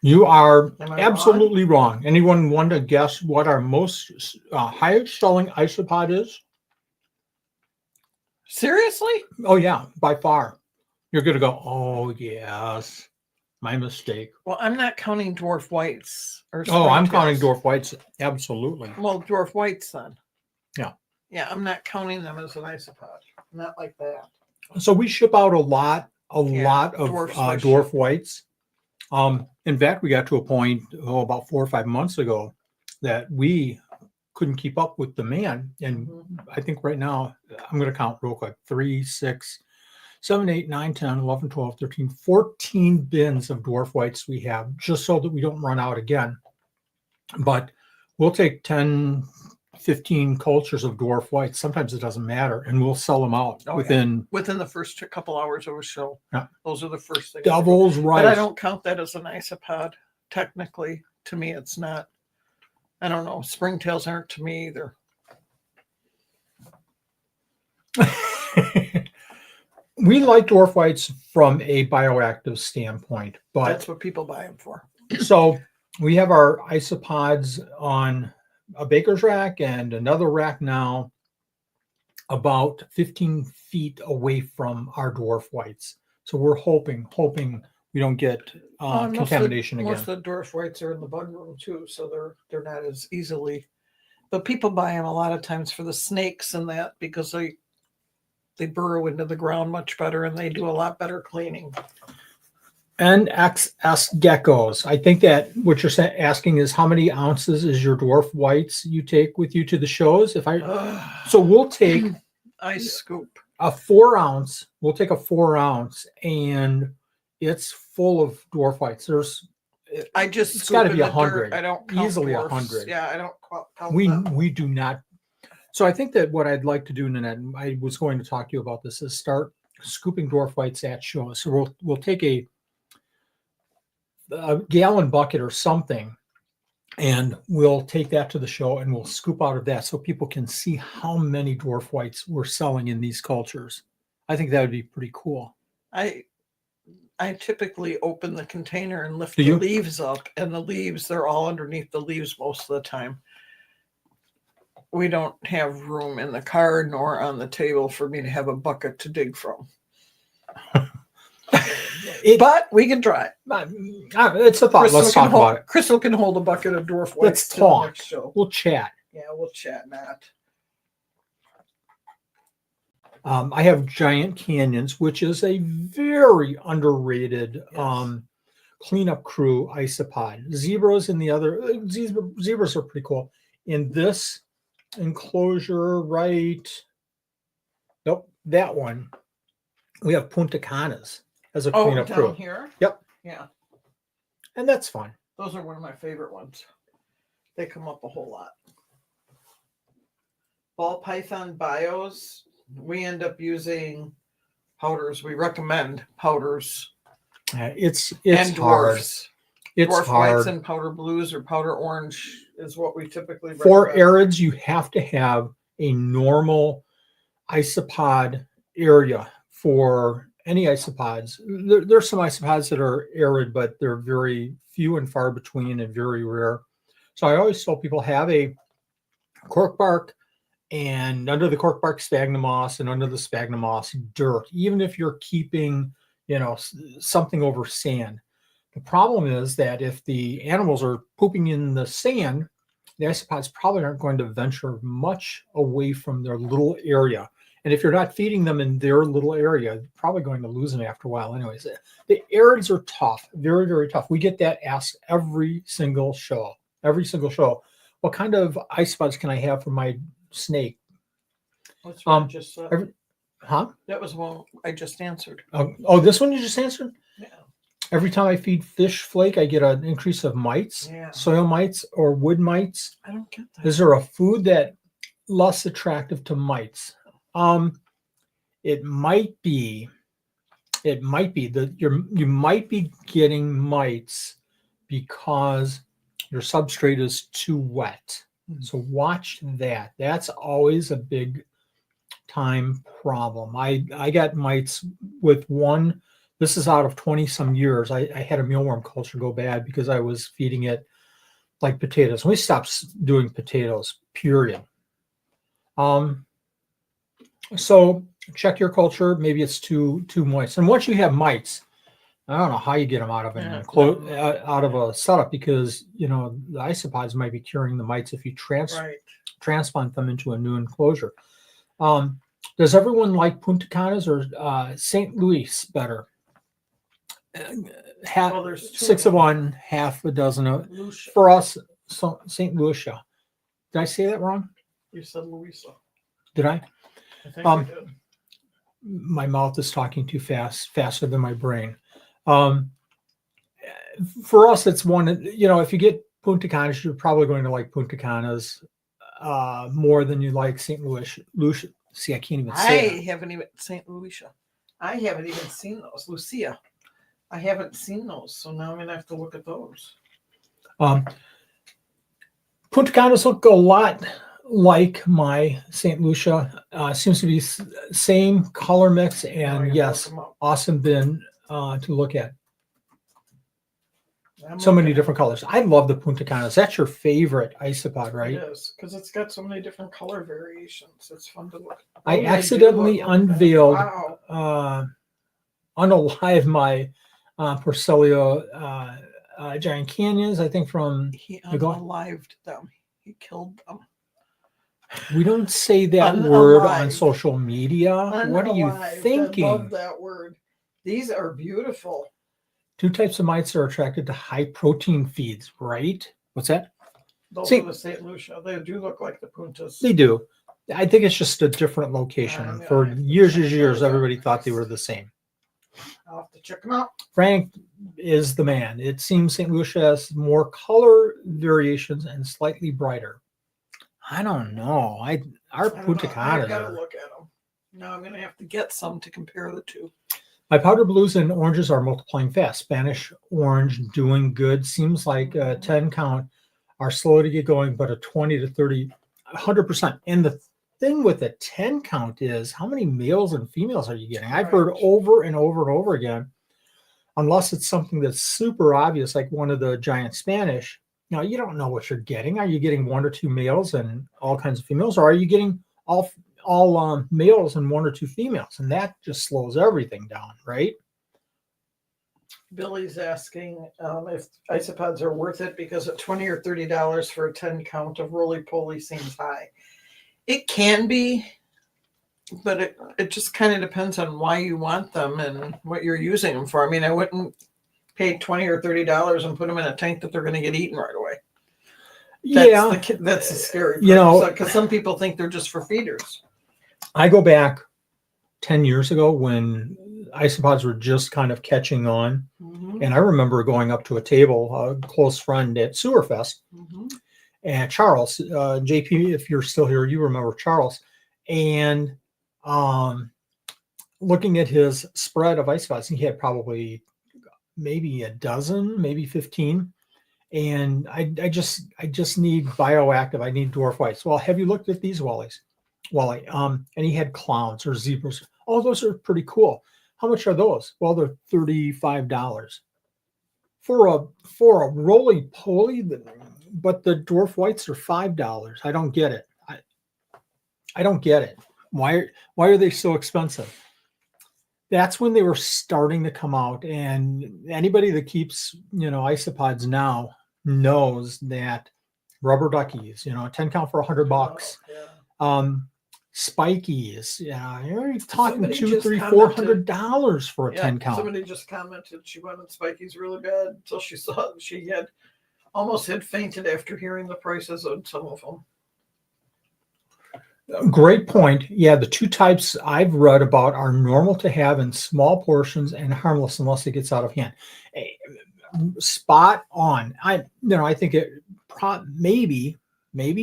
You are Am I absolutely wrong? Anyone want to guess what our most highest selling isopod is? Seriously? Oh, yeah, by far. You're going to go, oh, yes, my mistake. Well, I'm not counting dwarf whites. I'm counting dwarf whites. Absolutely. Well, dwarf whites then. Yeah. Yeah, I'm not counting them as an isopod. Not like that. So we ship out a lot of dwarf whites. In fact, we got to a point about 4 or 5 months ago that we couldn't keep up with demand. And I think right now, I'm going to count real quick, 3, 6, 7, 8, 9, 10, 11, 12, 13, 14 bins of dwarf whites we have, just so that we don't run out again. But we'll take 10, 15 cultures of dwarf whites. Sometimes it doesn't matter, and we'll sell them out within the first couple hours of a show. Yeah. Those are the first things. Devil's rice. But I don't count that as an isopod. Technically, to me, it's not. I don't know. Springtails aren't to me either. We like dwarf whites from a bioactive standpoint, but that's what people buy them for. So we have our isopods on a baker's rack and another rack now about 15 feet away from our dwarf whites. So we're hoping we don't get contamination again. Most of the dwarf whites are in the bug room too, so they're not as easily. But people buy them a lot of times for the snakes and that, because they burrow into the ground much better and they do a lot better cleaning. NXS geckos. I think that what you're asking is how many ounces is your dwarf whites you take with you to the shows? So we'll take I scoop a 4 ounce. We'll take a 4 ounce, and it's full of dwarf whites. It's got to be 100. I don't count easily dwarfs. 100. Yeah, I don't count We do not. So I think that what I'd like to do, Nanette, and I was going to talk to you about this, is start scooping dwarf whites at shows. So we'll take a gallon bucket or something, and we'll take that to the show and we'll scoop out of that so people can see how many dwarf whites we're selling in these cultures. I think that would be pretty cool. I typically open the container and lift the leaves up, and the leaves, they're all underneath the leaves most of the time. We don't have room in the car nor on the table for me to have a bucket to dig from. But we can try. It's a thought. Let's talk about it. Crystal can hold a bucket of dwarf whites. Let's till the talk. next show. We'll chat. Yeah, we'll chat, Matt. I have Giant Canyons, which is a very underrated cleanup crew isopod. Zebras in the other zebras are pretty cool. In this enclosure, right? Nope, that one. We have Punta Canas as a cleanup down crew. here? Yep. Yeah. And that's fun. Those are one of my favorite ones. They come up a whole lot. Ball python bios, we end up using powders. We recommend powders. It's and hard. dwarfs. It's Dwarf hard. whites and powder blues or powder orange is what we typically For recommend. arids, you have to have a normal isopod area for any isopods. There's some isopods that are arid, but they're very few and far between and very rare. So I always tell people have a cork bark, and under the cork bark sphagnum moss, and under the sphagnum moss dirt, even if you're keeping, something over sand. The problem is that if the animals are pooping in the sand, the isopods probably aren't going to venture much away from their little area. And if you're not feeding them in their little area, you're probably going to lose them after a while anyways. The arids are tough, very, very tough. We get that asked every single show. What kind of isopods can I have for my snake? That's what I just said. That was one I just answered. This one you just answered? Yeah. Every time I feed fish flake, I get an increase of mites, soil mites or wood mites. I don't get that. Is there a food that less attractive to mites? It might be that you might be getting mites because your substrate is too wet. So watch that. That's always a big time problem. I got mites with one. This is out of 20 some years. I had a mealworm culture go bad because I was feeding it like potatoes. We stopped doing potatoes, period. So check your culture. Maybe it's too moist. And once you have mites, I don't know how you get them out of out of a setup, because the isopods might be curing the mites if you transplant them into a new enclosure. Does everyone like Punta Canas or St. Louis better? There's 6 of one, half a dozen of Lucia. for us. So St. Lucia. Did I say that wrong? You said Louisa. Did I? I think you did. My mouth is talking too fast, faster than my brain. For us, it's one. If you get Punta Canas, you're probably going to like Punta Canas more than you like St. Lucia. See, I can't even say. I haven't even St. Lucia. I haven't even seen those. Lucia. I haven't seen those, so now I'm gonna have to look at those. Punta Canas look a lot like my St. Lucia. Seems to be same color mix, and yes, awesome bin to look at. So many different colors. I love the Punta Canas. That's your favorite isopod, right? It is, because it's got so many different color variations. It's fun to look. I accidentally unveiled, unalive my Porcelio Giant Canyons, I think from... He unalived them. He killed them. We don't say that word on social media. What are you thinking? I love that word. These are beautiful. 2 types of mites are attracted to high protein feeds, right? What's that? Those are the St. Lucia. They do look like the Puntas. They do. I think it's just a different location. For years, everybody thought they were the same. I'll have to check them out. Frank is the man. It seems St. Lucia has more color variations and slightly brighter. I don't know. Our Punta Canas. I've got to look at them. Now I'm going to have to get some to compare the two. My powder blues and oranges are multiplying fast. Spanish orange doing good. Seems like a 10 count are slow to get going, but a 20 to 30, 100%. And the thing with a 10 count is how many males and females are you getting? I've heard over and over and over again, unless it's something that's super obvious, like one of the giant Spanish. Now, you don't know what you're getting. Are you getting 1 or 2 males and all kinds of females, or are you getting all males and 1 or 2 females? And that just slows everything down, right? Billy's asking if isopods are worth it because at $20 or $30 for a 10 count of roly-poly seems high. It can be, but it just kind of depends on why you want them and what you're using them for. I mean, I wouldn't pay $20 or $30 and put them in a tank that they're going to get eaten right away. That's the scary part. Because some people think they're just for feeders. I go back 10 years ago when isopods were just kind of catching on. Mm-hmm. And I remember going up to a table, a close friend at Sewerfest, Mm-hmm. and Charles, JP, if you're still here, you remember Charles, and looking at his spread of isopods, he had probably maybe a dozen, maybe 15. And I just need bioactive. I need dwarf whites. Well, have you looked at these Wally? And he had clowns or zebras. All those are pretty cool. How much are those? Well, they're $35 for a roly-poly, but the dwarf whites are $5. I don't get it. I don't get it. Why are they so expensive? That's when they were starting to come out, and anybody that keeps isopods now knows that rubber duckies, 10 count for $100. Oh, yeah. Spikies, you're talking Somebody $200, just $300, $400 for a 10 count. Somebody just commented she wanted spikies really bad until she saw she had almost had fainted after hearing the prices on some of them. Great point. Yeah, the two types I've read about are normal to have in small portions and harmless unless it gets out of hand. Spot on. I think it maybe,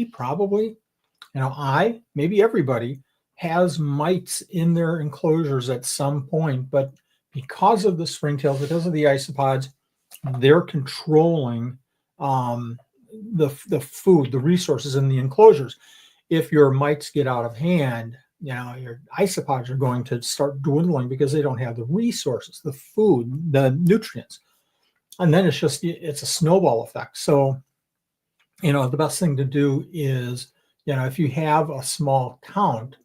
probably, maybe everybody has mites in their enclosures at some point, but because of the springtails, because of the isopods, they're controlling the food, the resources in the enclosures. If your mites get out of hand, your isopods are going to start dwindling because they don't have the resources, the food, the nutrients. And then it's a snowball effect. So, the best thing to do is, if you have a small count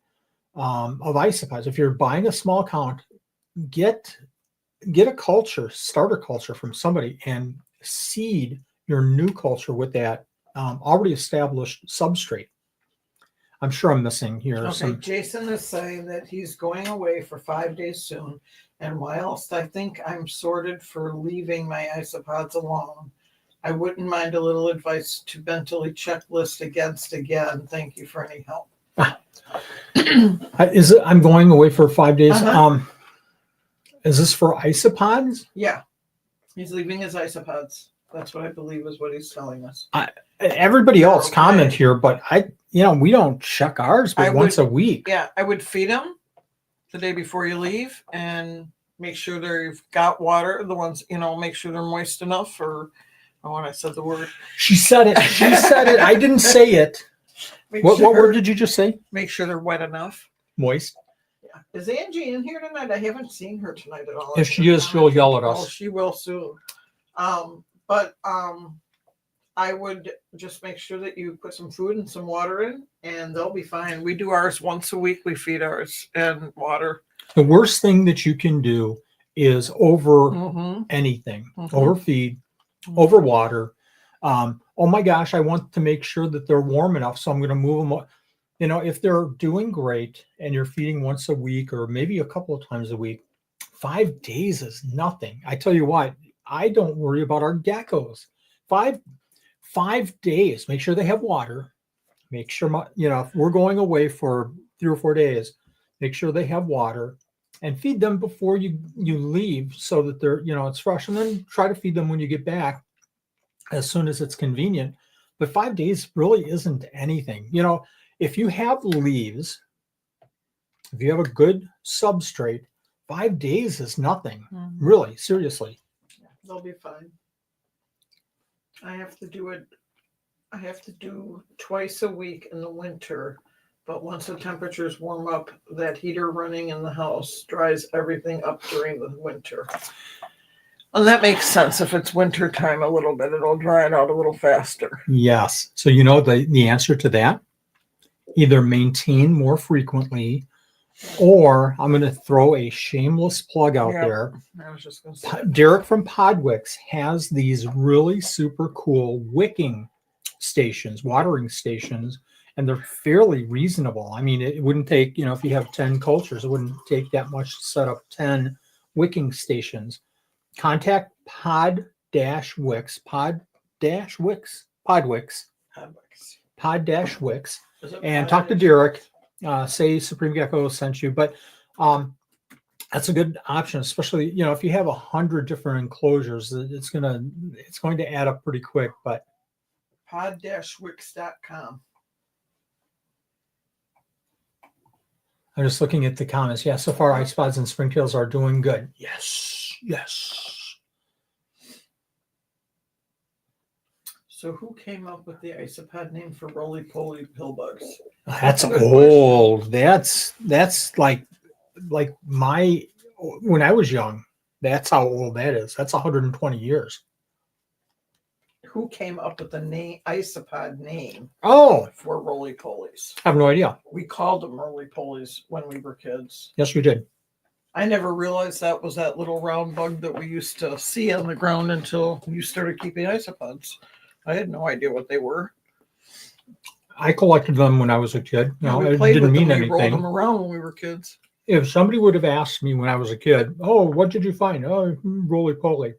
of isopods, if you're buying a small count, get a starter culture from somebody and seed your new culture with that already established substrate. I'm sure I'm missing here. Okay, Jason is saying that he's going away for 5 days soon. And whilst I think I'm sorted for leaving my isopods alone, I wouldn't mind a little advice to mentally checklist again. Thank you for any help. I'm going away for 5 days. Uh-huh. Is this for isopods? Yeah, he's leaving his isopods. That's what I believe is what he's telling us. Everybody else Okay. comment here, but we don't check ours but once a week. Yeah, I would feed them the day before you leave and make sure they've got water. The ones, make sure they're moist enough. Or when I said the word, she said it. I didn't say it. What word did you just say? Make sure they're wet enough. Moist. Yeah. Is Angie in here tonight? I haven't seen her tonight at all. If she is, she'll yell at us. Oh, she will soon. But I would just make sure that you put some food and some water in, and they'll be fine. We do ours once a week. We feed ours and water. The worst thing that you can do is over anything, overfeed, overwater. Oh my gosh, I want to make sure that they're warm enough, so I'm going to move them. If they're doing great and you're feeding once a week or maybe a couple of times a week, 5 days is nothing. I tell you what, I don't worry about our geckos. 5 days. Make sure they have water. Make sure if we're going away for 3 or 4 days, make sure they have water and feed them before you leave so that they're it's fresh, and then try to feed them when you get back as soon as it's convenient. But 5 days really isn't anything. If you have leaves, if you have a good substrate, 5 days is nothing. Really, seriously. They'll be fine. I have to do twice a week in the winter, but once the temperatures warm up, that heater running in the house dries everything up during the winter. And that makes sense. If it's winter time a little bit, it'll dry it out a little faster. Yes. So the answer to that, either maintain more frequently Or I'm going to throw a shameless plug out Yep. there. I was just going to say. Derek from Podwicks has these really super cool wicking stations, watering stations, and they're fairly reasonable. I mean, it wouldn't take, if you have 10 cultures, it wouldn't take that much to set up 10 wicking stations. Contact Pod-Wicks, Podwicks, Pod-Wicks, Is it and Pod talk to dash- Derek. Say Supreme Gecko sent you, but that's a good option, especially if you have 100 different enclosures. It's going to add up pretty quick. But pod-wix.com. I'm just looking at the comments. Yeah, so far ice pods and springtails are doing good. Yes. So who came up with the isopod name for roly-poly pill bugs? That's Good old. That's like my when I was young. That's how old that is. That's 120 years. Who came up with the name isopod name Oh, for roly-polies? I have no idea. We called them roly-polies when we were kids. Yes, we did. I never realized that was that little round bug that we used to see on the ground until you started keeping isopods. I had no idea what they were. I collected them when I was a kid. We It played didn't with them. mean We rolled them anything. around when we were kids. If somebody would have asked me when I was a kid, "Oh, what did you find?" "Oh, roly poly."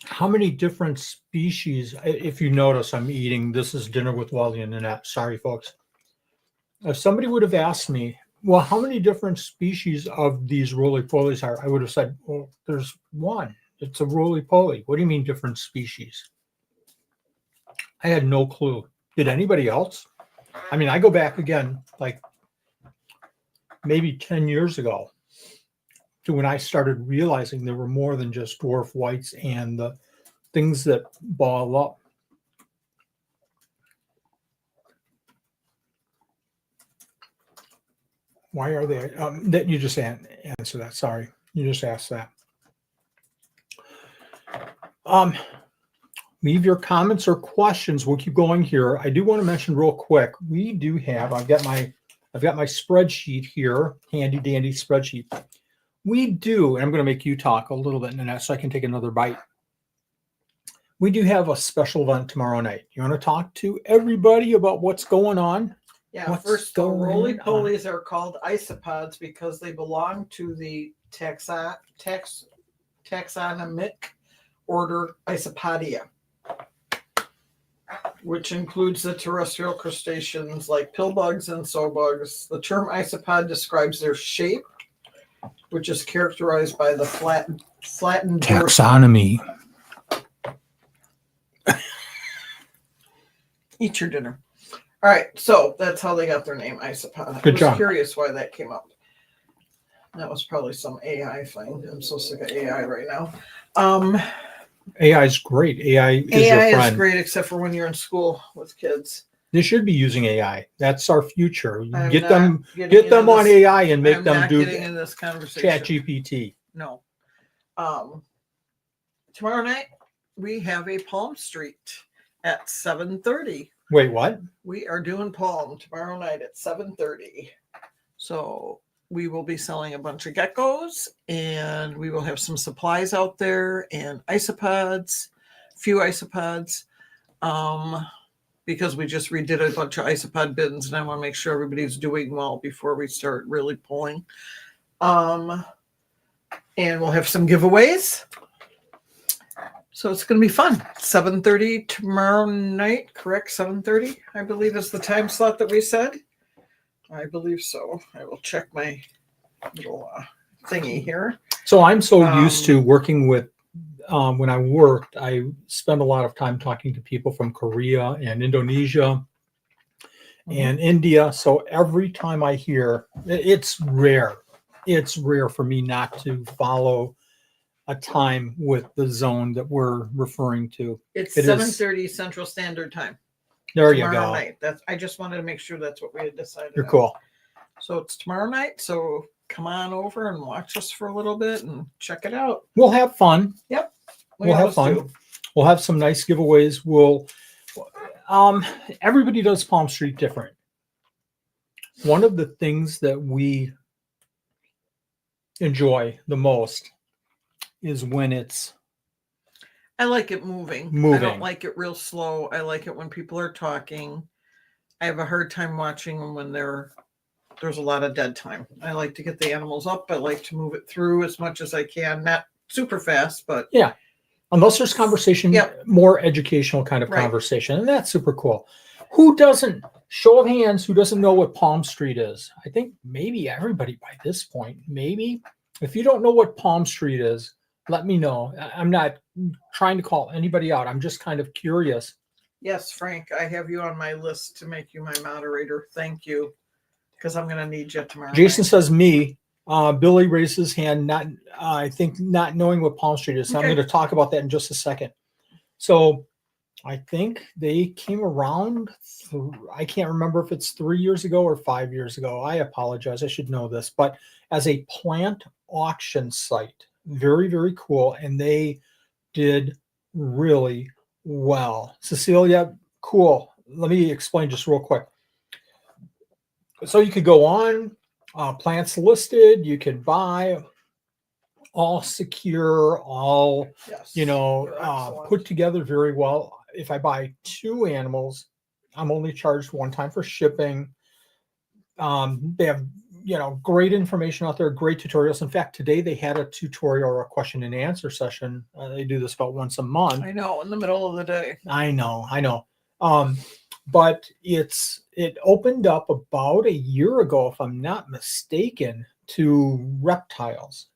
How many different species? If you notice, I'm eating. This is dinner with Wally and Nanette. Sorry, folks. If somebody would have asked me, "Well, how many different species of these roly polies are?" I would have said, "Well, there's one. It's a roly poly." "What do you mean different species?" I had no clue. Did anybody else? I mean, I go back again, like maybe 10 years ago, to when I started realizing there were more than just dwarf whites and the things that ball up. Why are they? That you just answer that. Sorry, you just asked that. Leave your comments or questions. We'll keep going here. I do want to mention real quick. We do have. I've got my spreadsheet here, handy dandy spreadsheet. We do, and I'm going to make you talk a little bit, Nanette, so I can take another bite. We do have a special event tomorrow night. You want to talk to everybody about what's going on? Yeah, What's first, the going roly-polies are called isopods because they belong to the taxonomic order Isopodia, which includes the terrestrial crustaceans like pillbugs and sobugs. The term isopod describes their shape, which is characterized by the flattened Taxonomy. Eat your dinner. All right, so that's how they got their name, isopod. Good I was job. curious why that came up. That was probably some AI thing. I'm so sick of AI right now. AI is great. AI is your AI friend. is great, except for when you're in school with kids. They should be using AI. That's our future. I'm Get not them getting on into this- AI and make I'm them not do getting in this conversation. Chat GPT. No. Tomorrow night we have a Palm Street at 7:30. Wait, what? We are doing Palm tomorrow night at 7:30. So we will be selling a bunch of geckos, and we will have some supplies out there and isopods, few isopods, because we just redid a bunch of isopod bins, and I want to make sure everybody's doing well before we start really pulling. And we'll have some giveaways. So it's going to be fun. 7:30 tomorrow night, correct? 7:30, I believe, is the time slot that we said. I believe so. I will check my little thingy here. So I'm so used to working with, when I worked, I spent a lot of time talking to people from Korea and Indonesia and India. So every time I hear, it's rare for me not to follow a time with the zone that we're referring to. It's It is- 7:30 Central Standard Time. There you Tomorrow go. night. I just wanted to make sure that's what we had decided. You're on. cool. So it's tomorrow night. So come on over and watch us for a little bit and check it out. We'll have fun. We We'll have always fun. do. We'll have some nice giveaways. Everybody does Palm Street different. one of the things that we enjoy the most is when it's I like it moving. I moving. don't like it real slow. I like it when people are talking. I have a hard time watching them when there's a lot of dead time. I like to get the animals up. I like to move it through as much as I can. Not super fast, but Yeah. Unless there's conversation, Yep. more educational kind of Right. conversation. And that's super cool. Who doesn't, show of hands, who doesn't know what Palm Street is? I think maybe everybody by this point. Maybe. If you don't know what Palm Street is, let me know. I'm not trying to call anybody out. I'm just kind of curious. yes, Frank, I have you on my list to make you my moderator. Thank you. Because I'm going to need you tomorrow. Jason night. says me. Billy raised his hand, not I think not knowing what Palm Street is. So I'm Okay. going to talk about that in just a second. So I think they came around. I can't remember if it's 3 years ago or 5 years ago. I apologize. I should know this, but as a plant auction site, very, very cool. And they did really well. Cecilia, cool. Let me explain just real quick. So you could go on, plants listed, you could buy, all secure, all, Yes. you're You're excellent. put together very well. If I buy 2 animals, I'm only charged one time for shipping. They have, great information out there, great tutorials. In fact, today they had a tutorial or a question and answer session. They do this about once a month. I know, in the middle of the day. I know. But it opened up about a year ago, if I'm not mistaken, to reptiles,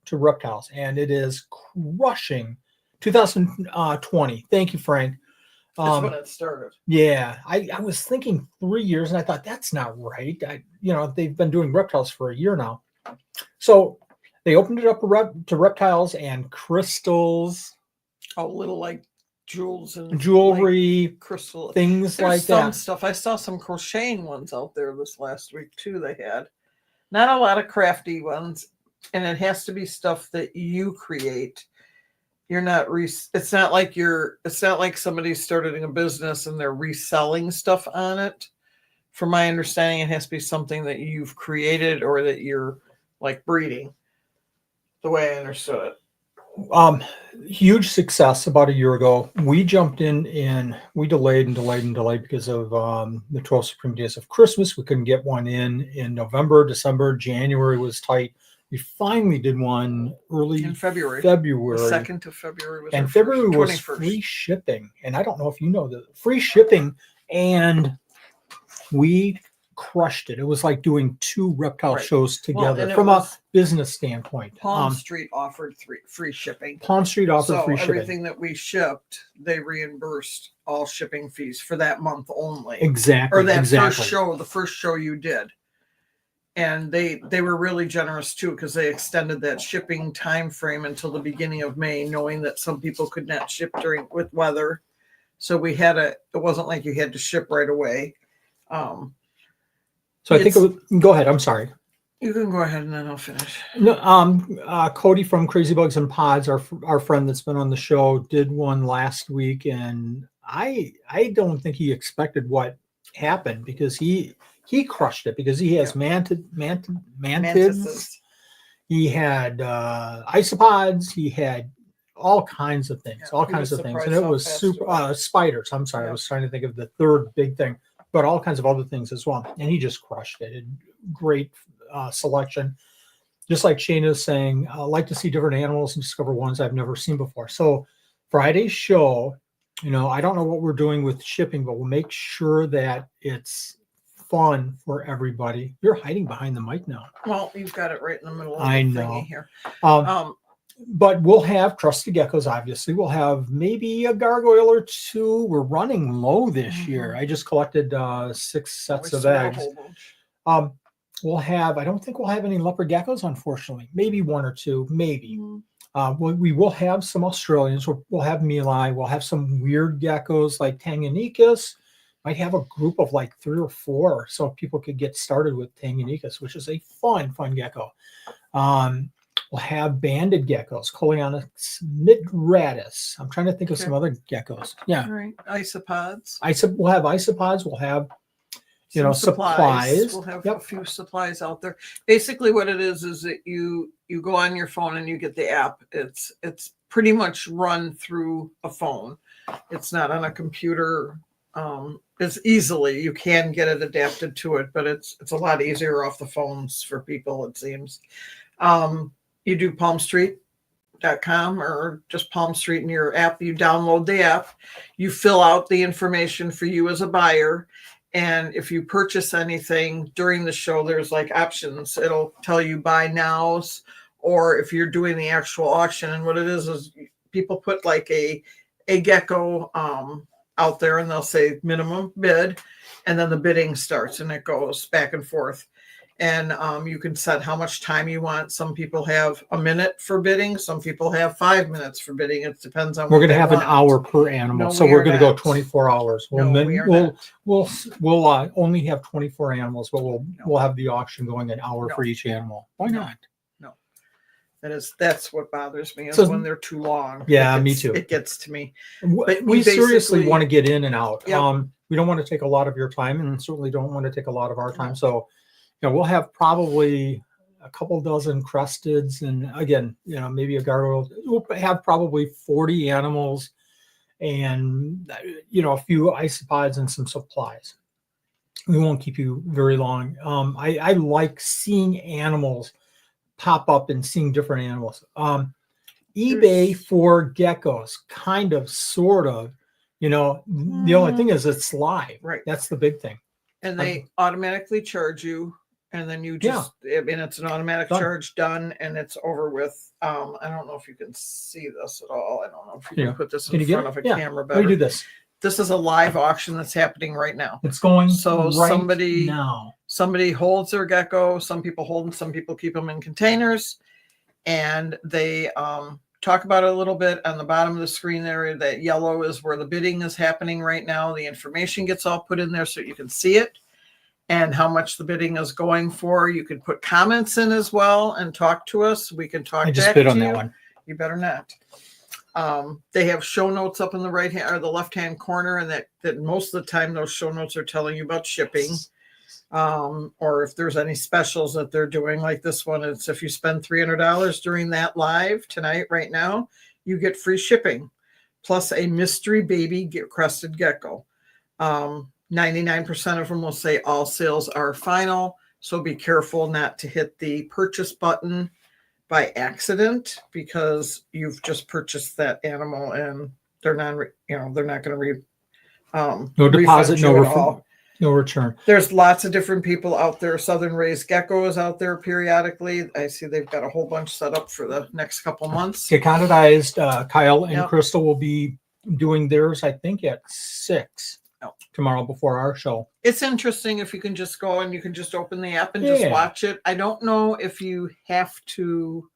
and it is crushing. 2020. Thank you, Frank. That's when it started. Yeah, I was thinking 3 years, and I thought that's not right. They've been doing reptiles for a year now, so they opened it up to reptiles and crystals, Little like jewels and jewelry, like crystal things There's like some that. stuff. I saw some crocheting ones out there this last week too. They had not a lot of crafty ones, and it has to be stuff that you create. You're not it's not like somebody's starting a business and they're reselling stuff on it. From my understanding, it has to be something that you've created or that you're like breeding. The way I understood it. Huge success about a year ago. We jumped in and we delayed because of the 12 Supreme Days of Christmas. We couldn't get one in November, December, January was tight. We finally did one early In February. The 2nd of February was and February was 21st. free shipping. And I don't know if you know the free shipping, and we crushed it. It was like doing 2 reptile Right. shows together and it from was- a business standpoint. Palm Street offered free shipping. Palm Street offered So free shipping. everything that we shipped, they reimbursed all shipping fees for that month only. Exactly. Or that exactly. first show, the first show you did. And they were really generous too, because they extended that shipping time frame until the beginning of May, knowing that some people could not ship with weather. So it wasn't like you had to ship right away. So I think go ahead. I'm sorry. You can go ahead and then I'll finish. No, Cody from Crazy Bugs and Pods, our friend that's been on the show, did one last week, and I don't think he expected what happened, because he crushed it, because he has mantids. He had isopods. He had all kinds of things, and it was super spiders. I'm sorry, I was trying to think of the third big thing, but all kinds of other things as well. And he just crushed it. Great selection. Just like Shane is saying, I like to see different animals and discover ones I've never seen before. So Friday's show, I don't know what we're doing with shipping, but we'll make sure that it's fun for everybody. You're hiding behind the mic now. Well, you've got it right in the middle of the thingy here. But we'll have trusted geckos, obviously. We'll have maybe a gargoyle or 2. We're running low this year. I just collected 6 sets of eggs. I don't think we'll have any leopard geckos, unfortunately. Maybe 1 or 2, maybe. We will have some Australians. We'll have Meli. We'll have some weird geckos like Tanganicus. Might have a group of like 3 or 4, so people could get started with Tanganicus, which is a fun gecko. We'll have banded geckos, Coleonyx migratus. I'm trying to think of some other geckos. Yeah. All right. Isopods. We'll have isopods. We'll have, you know, Some supplies. We'll have Yep. a few supplies out there. Basically, what it is that you go on your phone and you get the app. It's pretty much run through a phone. It's not on a computer. It's easily you can get it adapted to it, but it's a lot easier off the phones for people. It seems. You do PalmStreet.com or just Palm Street in your app. You download the app. You fill out the information for you as a buyer. And if you purchase anything during the show, there's like options. It'll tell you buy nows, or if you're doing the actual auction. And what it is people put like a Gecko out there, and they'll say minimum bid, and then the bidding starts, and it goes back and forth. And you can set how much time you want. Some people have a minute for bidding. Some people have 5 minutes for bidding. It depends on. We're going to have an hour per animal, No, so we we're are going to go not. 24 hours. No, we are not. We'll only have 24 animals, but we'll have the auction going an hour for each animal. Why No. not? That's what bothers me is So- when they're too long. Yeah, me too. It gets to me. But we we seriously basically- want to get in and out. Yep. We don't want to take a lot of your time, and certainly don't want to take a lot of our time. So, you know, we'll have probably a couple dozen crusteds, and again, you know, maybe a gargoyle. We'll have probably 40 animals, and you know, a few isopods and some supplies. We won't keep you very long. I like seeing animals pop up and seeing different animals. eBay for geckos, kind of, sort of. You know, the only thing is it's live. Right. That's the big thing. And they automatically charge you, and then you just, I mean, it's an automatic Done. charge done, and it's over with. I don't know if you can see this at all. I don't know if you Yeah. can put this Can in you get front it? of a Yeah. camera How do you do better. this? This is a live auction that's happening right now. It's going So right somebody- now. Somebody holds their gecko. Some people hold them. Some people keep them in containers, and they talk about it a little bit on the bottom of the screen there. That yellow is where the bidding is happening right now. The information gets all put in there so you can see it and how much the bidding is going for. You can put comments in as well and talk to us. We can talk. I just back bid to on that you. one. You better not. They have show notes up in the right hand or the left hand corner, and that most of the time those show notes are telling you about shipping. Or if there's any specials that they're doing, like this one, it's if you spend $300 during that live tonight, right now, you get free shipping plus a mystery baby crested gecko. 99% of them will say all sales are final. So be careful not to hit the purchase button by accident, because you've just purchased that animal and they're not going to No deposit, refund no you at refund. all. No return. There's lots of different people out there. Southern Raised Gecko is out there periodically. I see they've got a whole bunch set up for the next couple months. Gekonidized, Kyle and Yep. Crystal will be doing theirs, I think, at 6 tomorrow before our show. It's interesting if you can just go and you can just open the app and just Yeah. watch it. I don't know if you have to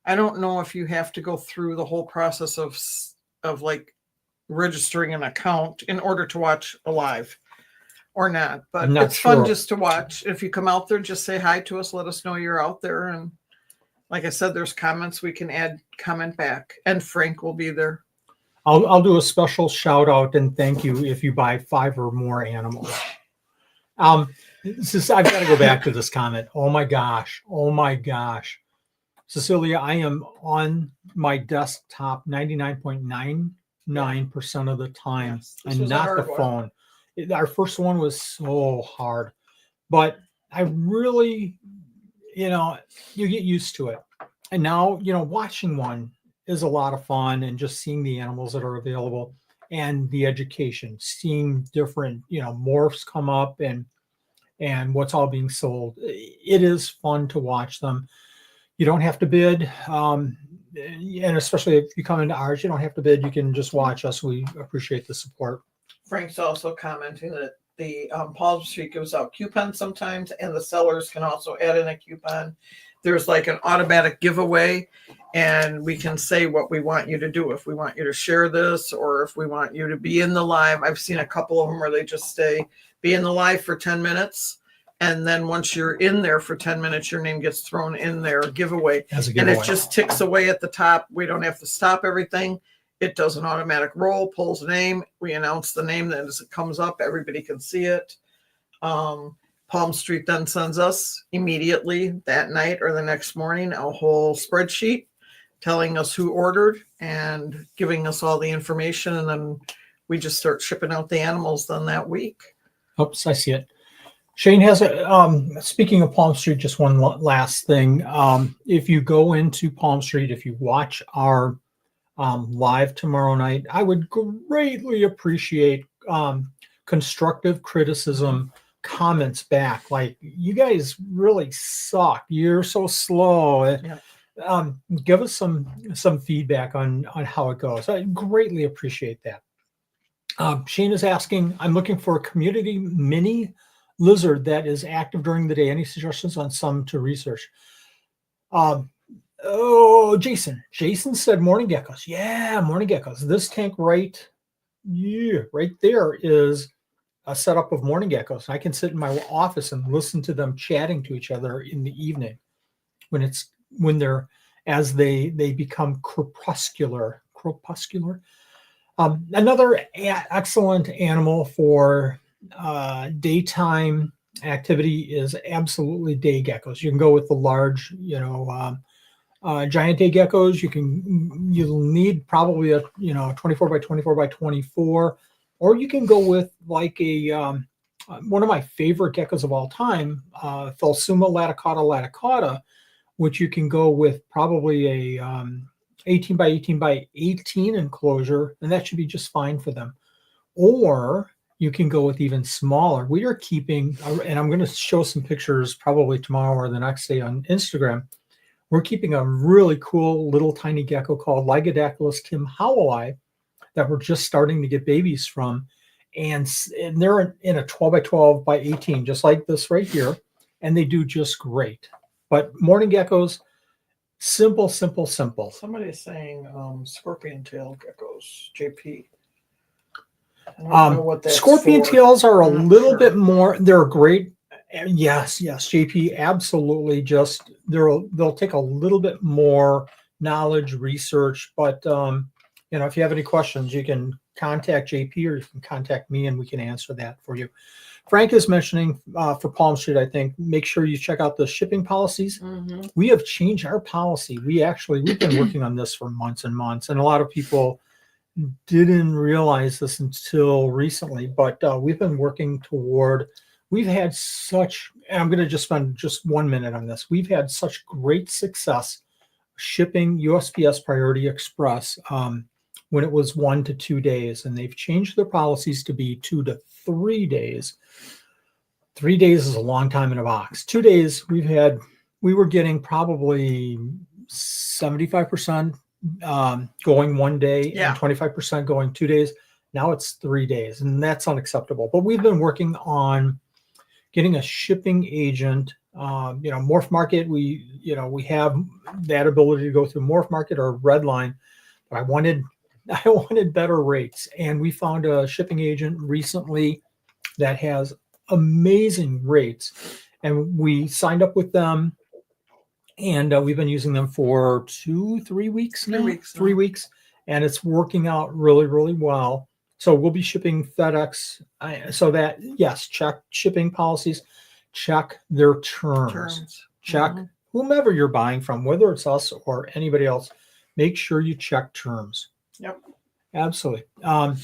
go through the whole process of like registering an account in order to watch a live or not, but I'm not it's fun sure. just to watch. If you come out there, just say hi to us, let us know you're out there. And like I said, there's comments we can add, comment back, and Frank will be there. I'll do a special shout out and thank you if you buy 5 or more animals. I've got to go back to this comment. Oh my gosh. Cecilia, I am on my desktop 99.99% of the time, Yes, this and was a not the hard one. phone. Our first one was so hard, but I really, you get used to it. And now, watching one is a lot of fun, and just seeing the animals that are available and the education, seeing different, morphs come up and what's all being sold. It is fun to watch them. You don't have to bid. And especially if you come into ours, you don't have to bid. You can just watch us. We appreciate the support. Frank's also commenting that the Palm Street gives out coupons sometimes, and the sellers can also add in a coupon. There's like an automatic giveaway, and we can say what we want you to do. If we want you to share this, or if we want you to be in the live. I've seen a couple of them where they just be in the live for 10 minutes. And then once you're in there for 10 minutes, your name gets thrown in their giveaway. As a And giveaway. it just ticks away at the top. We don't have to stop everything. It does an automatic roll, pulls a name. We announce the name. Then as it comes up, everybody can see it. Palm Street then sends us immediately that night or the next morning a whole spreadsheet telling us who ordered and giving us all the information. And then we just start shipping out the animals then that week. Oops, I see it. Shane has a, speaking of Palm Street, just one last thing. If you go into Palm Street, if you watch our live tomorrow night, I would greatly appreciate constructive criticism, comments back. Like, you guys really suck. You're so slow. Yeah. Give us some feedback on how it goes. I greatly appreciate that. Shane is asking, I'm looking for a community mini lizard that is active during the day. Any suggestions on some to research? Jason said morning geckos. Yeah, morning geckos. This tank right there is a setup of morning geckos. I can sit in my office and listen to them chatting to each other in the evening as they become crepuscular. Another excellent animal for daytime activity is absolutely day geckos. You can go with the large, giant day geckos. You'll need probably a 24 by 24 by 24, or you can go with like a one of my favorite geckos of all time, Phelsuma laticata, which you can go with probably a 18 by 18 by 18 enclosure, and that should be just fine for them. Or you can go with even smaller. We are keeping, and I'm going to show some pictures probably tomorrow or the next day on Instagram. We're keeping a really cool little tiny gecko called Lygodactylus kimhowelli that we're just starting to get babies from. And they're in a 12 by 12 by 18, just like this right here. And they do just great. But morning geckos, simple. Somebody's saying scorpion tail geckos, JP. I don't know what that's Scorpion for. tails are a little sure. bit more, they're great. Yes, JP, absolutely. Just they'll take a little bit more knowledge, research, but if you have any questions, you can contact JP or you can contact me and we can answer that for you. Frank is mentioning for Palm Street, I think, make sure you check out the shipping policies. Mm-hmm. We have changed our policy. We've been working on this for months and months, and a lot of people didn't realize this until recently, but we've been working toward, we've had such, and I'm going to just spend just 1 minute on this. We've had such great success shipping USPS Priority Express when it was 1 to 2 days, and they've changed their policies to be 2 to 3 days. 3 days is a long time in a box. 2 days, we were getting probably 75% going 1 day and 25% going 2 days. Now it's 3 days, and that's unacceptable. But we've been working on getting a shipping agent. Morph Market, we have that ability to go through Morph Market or Redline, but I wanted better rates, and we found a shipping agent recently that has amazing rates, and we signed up with them, and we've been using them for 3 weeks now. 3 weeks, and it's working out really, really well. So we'll be shipping FedEx, so that, yes, check shipping policies, check their terms. Check whomever you're buying from, whether it's us or anybody else, make sure you check terms. Yep. Absolutely. I'm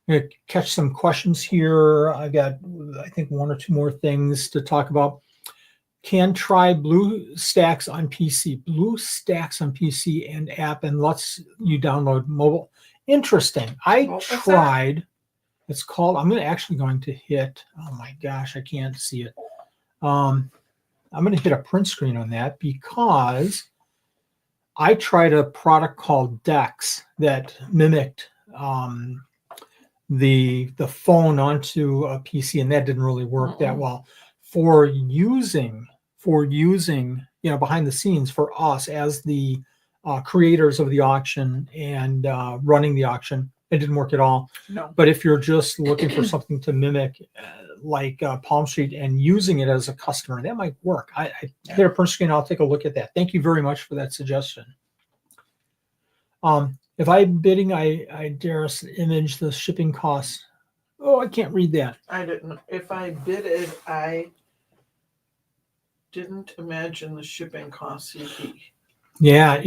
going to catch some questions here. I've got, I think, 1 or 2 more things to talk about. Can try BlueStacks on PC. BlueStacks on PC and app, and lets you download mobile. Interesting. I tried. It's called, I'm actually going to hit, oh my gosh, I can't see it. I'm going to hit a print screen on that because I tried a product called Dex that mimicked the phone onto a PC, and that didn't really work that well. For using, behind the scenes for us as the creators of the auction and running the auction, it didn't work at all. No. But if you're just looking for something to mimic like Palm Street and using it as a customer, that might work. I hit a print screen. I'll take a look at that. Thank you very much for that suggestion. If I'm bidding, I dare image the shipping costs. Oh, I can't read that. I didn't. If I bid it, I didn't imagine the shipping costs would be. Yeah,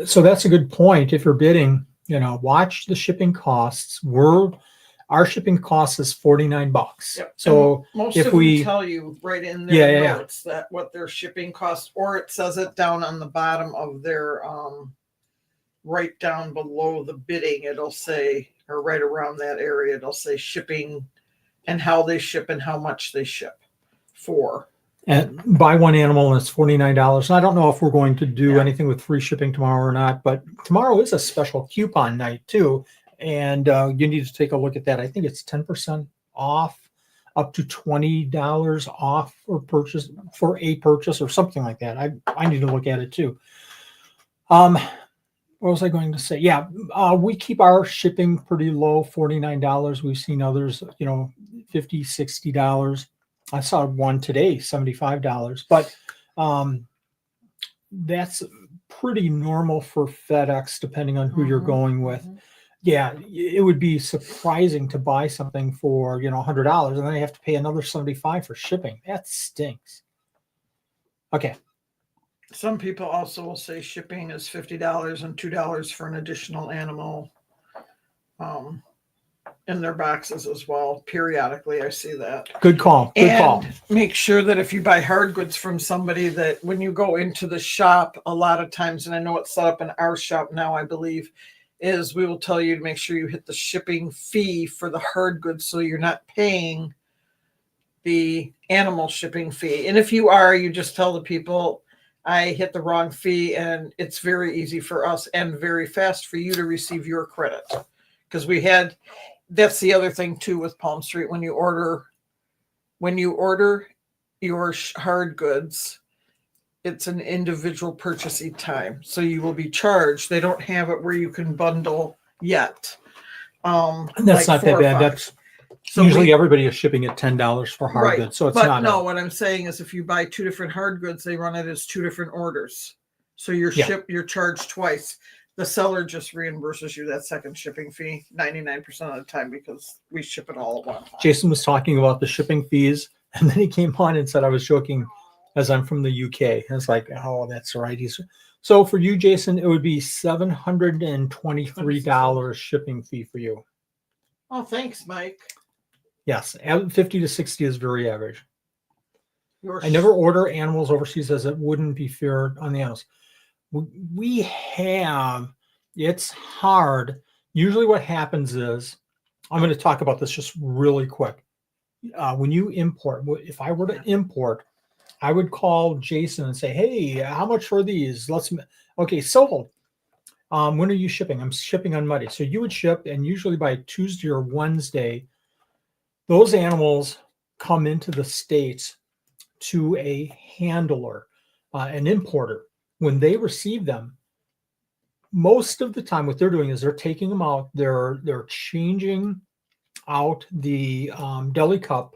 so that's a good point. If you're bidding, watch the shipping costs. Our shipping cost is $49. Yep. So And most if of we them tell you right in Yeah, their yeah. notes that what their shipping costs, or it says it down on the bottom of their right down below the bidding, it'll say, or right around that area, it'll say shipping and how they ship and how much they ship for. and buy one animal and it's $49. And I don't know if we're going to do Yeah. anything with free shipping tomorrow or not, but tomorrow is a special coupon night too. And you need to take a look at that. I think it's 10% off, up to $20 off for a purchase or something like that. I need to look at it too. What was I going to say? Yeah, we keep our shipping pretty low, $49. We've seen others, $50, $60. I saw one today, $75. But that's pretty normal for FedEx, depending on who you're going with. Mhm. Yeah, it would be surprising to buy something for, $100 and then you have to pay another $75 for shipping. That stinks. Okay. Some people also will say shipping is $50 and $2 for an additional animal in their boxes as well. Periodically, I see that. Good call. Good call. And make sure that if you buy hard goods from somebody, that when you go into the shop, a lot of times, and I know it's set up in our shop now, I believe, is we will tell you to make sure you hit the shipping fee for the hard goods so you're not paying the animal shipping fee. And if you are, you just tell the people, I hit the wrong fee, and it's very easy for us and very fast for you to receive your credit. Because that's the other thing too with Palm Street. When you order your hard goods, it's an individual purchasing time. So you will be charged. They don't have it where you can bundle yet. That's not that bad. That's usually everybody is shipping at $10 for hard goods. So it's not. No, what I'm saying is if you buy two different hard goods, they run it as two different orders. So you're charged twice. The seller just reimburses you that second shipping fee 99% of the time because we ship it all at once. Jason was talking about the shipping fees, and then he came on and said I was joking as I'm from the UK. And it's like, oh, that's right. So for you, Jason, it would be $723 shipping fee for you. Oh, thanks, Mike. Yes, 50 to 60 is very average. I never order animals overseas as it wouldn't be fair on the animals. It's hard. Usually what happens is, I'm going to talk about this just really quick. When you import, if I were to import, I would call Jason and say, hey, how much for these? Okay, sold. When are you shipping? I'm shipping on Monday. So you would ship, and usually by Tuesday or Wednesday, those animals come into the States to a handler, an importer. When they receive them, most of the time what they're doing is they're taking them out, they're changing out the deli cup,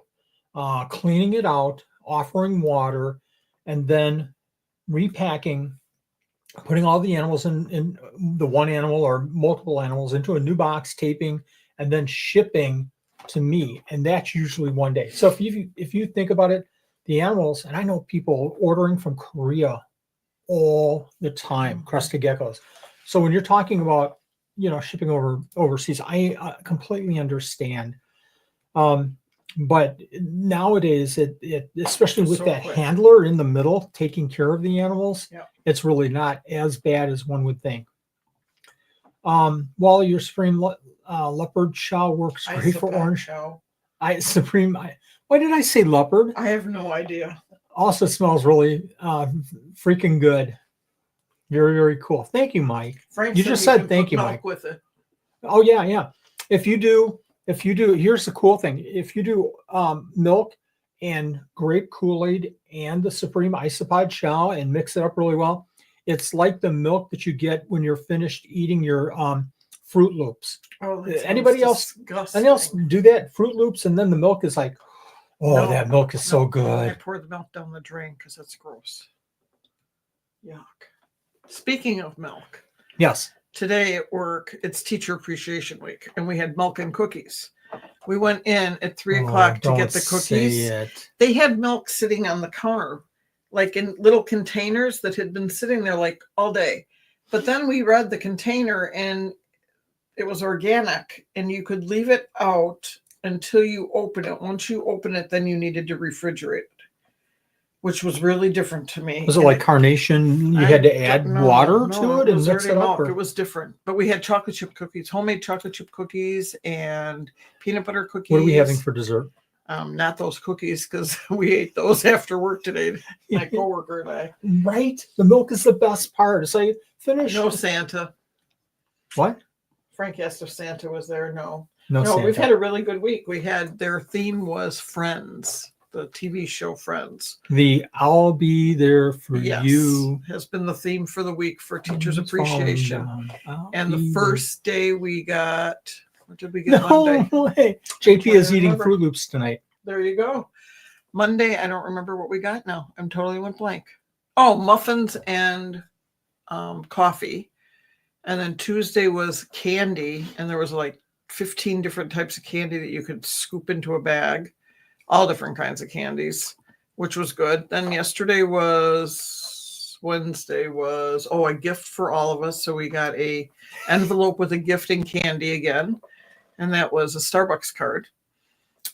cleaning it out, offering water, and then repacking, putting all the animals in the one animal or multiple animals into a new box, taping, and then shipping to me. And that's usually one day. So if you think about it, the animals, and I know people ordering from Korea all the time, crested geckos. So when you're talking about, shipping overseas, I completely understand. But nowadays, especially with that handler in the middle taking care of the animals, it's really not as bad as one would think. Wally, your Supreme leopard chow works great for orange. Why did I say leopard? I have no idea. Also smells really freaking good. Very, very cool. Thank you, Mike. Frank you just said thank you, Mike. With it. Oh yeah. If you do, here's the cool thing. If you do milk and grape Kool-Aid and the Supreme Isopod chow and mix it up really well, it's like the milk that you get when you're finished eating your Fruit Loops. Oh, anybody else do that? Fruit Loops, and then the milk is like, that milk is so good. I pour the milk down the drain because it's gross. Yuck. Speaking of milk. Yes. Today at work, it's Teacher Appreciation Week, and we had milk and cookies. We went in at 3 Oh, o'clock to don't get the say cookies. it. They had milk sitting on the counter, like in little containers that had been sitting there like all day. But then we read the container and it was organic and you could leave it out until you open it. Once you open it, then you needed to refrigerate it, which was really different to me. Was it And like carnation? You had to add water to it and was mix already it up? milk. It was different. But we had chocolate chip cookies, homemade chocolate chip cookies and peanut butter cookies. What are we having for dessert? Not those cookies, because we ate those after work today, my coworker and I. Right? The milk is the best part. It's like, finish. No Santa. What? Frank asked if Santa was there. No, No, we've Santa. had a really good week. We had, their theme was Friends, the TV show Friends. The I'll be there for Yes, you. has been the theme for the week for Teachers It's falling Appreciation. down. I'll And the be first day we got, what did we there. get No Monday? way. JP trying is to eating remember. Fruit Loops tonight. There you go. Monday, I don't remember what we got now. I'm totally went blank. Oh, muffins and coffee. And then Tuesday was candy, and there was like 15 different types of candy that you could scoop into a bag, all different kinds of candies, which was good. Then Wednesday was a gift for all of us. So we got a envelope with a gift and candy again, and that was a Starbucks card.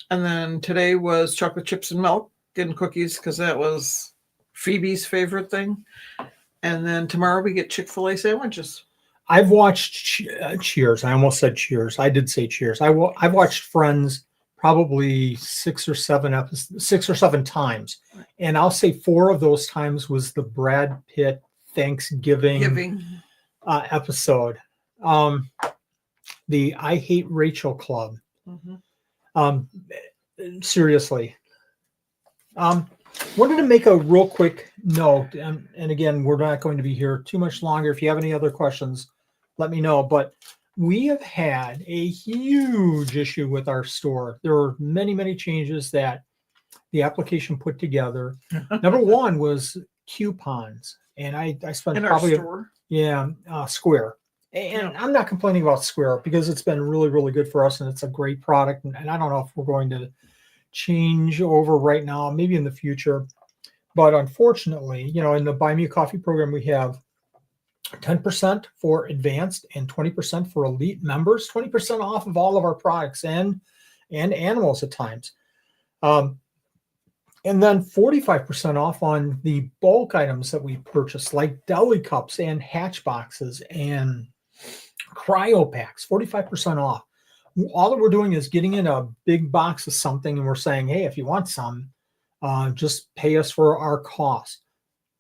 And then today was chocolate chips and milk and cookies, because that was Phoebe's favorite thing. And then tomorrow we get Chick-fil-A sandwiches. I've watched Cheers. I almost said Cheers. I did say Cheers. I've watched Friends probably 6 or 7 times, and I'll say 4 of those times was the Brad Pitt Thanksgiving episode. The I Hate Rachel Club. Mm-hmm. Seriously. Wanted to make a real quick note, and again, we're not going to be here too much longer. If you have any other questions, let me know. But we have had a huge issue with our store. There are many, many changes that the application put together. Number one was coupons, and I spent In probably our store. Square. And I'm not complaining about Square because it's been really, really good for us, and it's a great product. And I don't know if we're going to change over right now, maybe in the future. But unfortunately, in the Buy Me a Coffee program, we have 10% for advanced and 20% for elite members, 20% off of all of our products and animals at times. And then 45% off on the bulk items that we purchase, like deli cups and hatch boxes and cryo packs, 45% off. All that we're doing is getting in a big box of something, and we're saying, hey, if you want some, just pay us for our cost.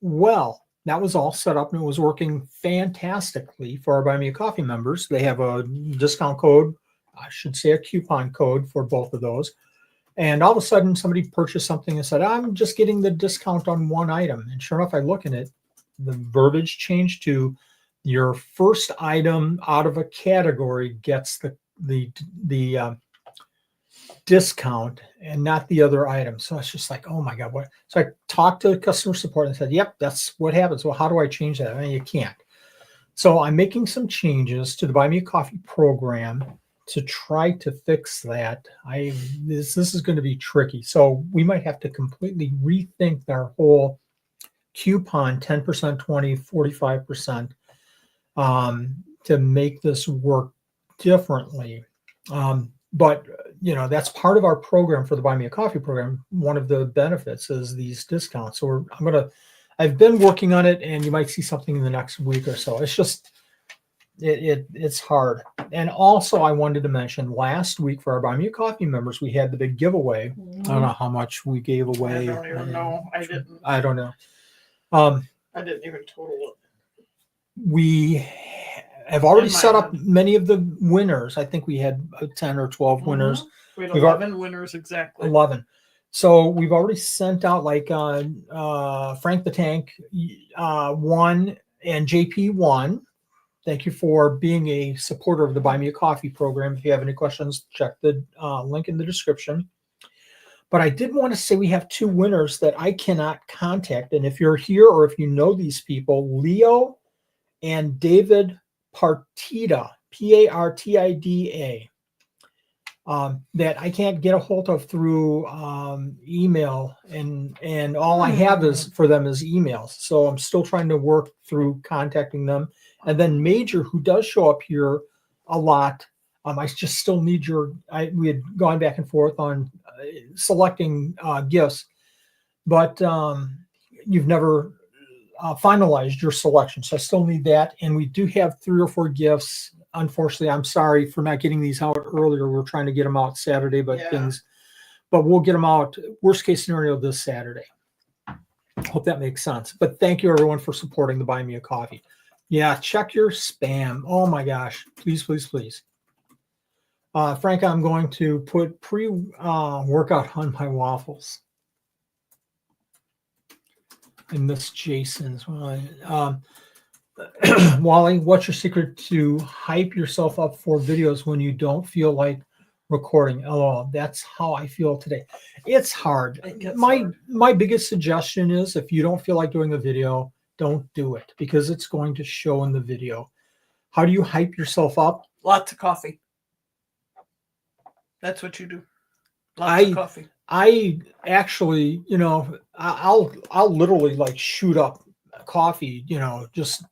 Well, that was all set up and it was working fantastically for our Buy Me a Coffee members. They have a discount code, I should say a coupon code for both of those. And all of a sudden somebody purchased something and said, I'm just getting the discount on one item. And sure enough, I look in it, the verbiage changed to your first item out of a category gets the discount and not the other item. So it's just like, oh my God, what? So I talked to customer support and said, yep, that's what happens. Well, how do I change that? I mean, you can't. So I'm making some changes to the Buy Me a Coffee program to try to fix that. This is going to be tricky. So we might have to completely rethink our whole coupon, 10%, 20, 45%, to make this work differently. But that's part of our program for the Buy Me a Coffee program. One of the benefits is these discounts. So I've been working on it, and you might see something in the next week or so. It's just, it's hard. And also I wanted to mention last week for our Buy Me a Coffee members, we had the big giveaway. I don't know how much we gave away. I don't even know. I don't know. I didn't even total it. We have already set up many of the winners. I think we had 10 or 12 winners. We had 11 winners exactly. 11. So we've already sent out like Frank the Tank won and JP won. Thank you for being a supporter of the Buy Me a Coffee program. If you have any questions, check the link in the description. But I did want to say we have 2 winners that I cannot contact. And if you're here or if you know these people, Leo and David Partida, Partida. that I can't get a hold of through email, and all I have is for them is emails. So I'm still trying to work through contacting them. And then Major, who does show up here a lot, I just still need we had gone back and forth on selecting gifts, but you've never finalized your selection. So I still need that. And we do have 3 or 4 gifts. Unfortunately, I'm sorry for not getting these out earlier. We're trying to get them out Saturday, but we'll get them out, worst case scenario, this Saturday. Hope that makes sense. But thank you everyone for supporting the Buy Me a Coffee. Yeah, check your spam. Oh my gosh. Please, please, please. Frank, I'm going to put pre-workout on my waffles. I miss Jason's. Wally, what's your secret to hype yourself up for videos when you don't feel like recording? LOL. That's how I feel today. It's hard. My biggest suggestion is if you don't feel like doing a video, don't do it because it's going to show in the video. How do you hype yourself up? Lots of coffee. That's what you do. Lots of coffee. I actually, I'll literally like shoot up coffee, just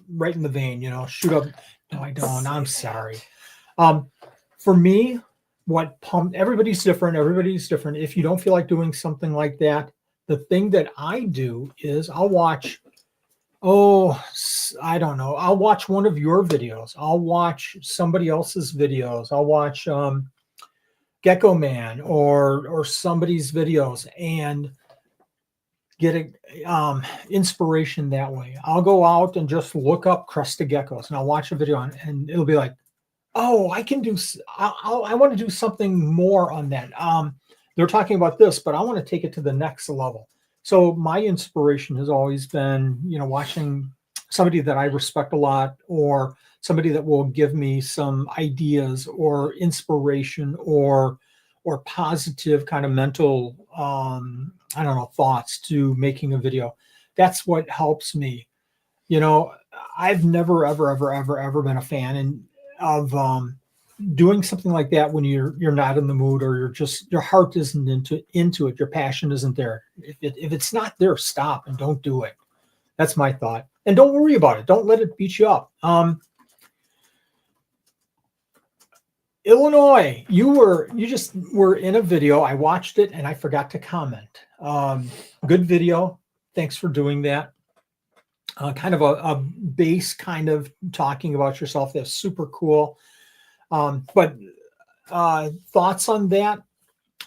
right in the vein, shoot up. No, I don't. I'm sorry. For me, everybody's different. If you don't feel like doing something like that, the thing that I do is I'll watch, I don't know. I'll watch one of your videos. I'll watch somebody else's videos. I'll watch Gecko Man or somebody's videos and get inspiration that way. I'll go out and just look up crested geckos and I'll watch a video and it'll be like, oh, I want to do something more on that. They're talking about this, but I want to take it to the next level. So my inspiration has always been, watching somebody that I respect a lot or somebody that will give me some ideas or inspiration or positive kind of mental, thoughts to making a video. That's what helps me. I've never, ever been a fan of doing something like that when you're not in the mood or your heart isn't into it. Your passion isn't there. If it's not there, stop and don't do it. That's my thought. And don't worry about it. Don't let it beat you up. Illinois, you just were in a video. I watched it and I forgot to comment. Good video. Thanks for doing that. Kind of a base kind of talking about yourself. That's super cool. But thoughts on that?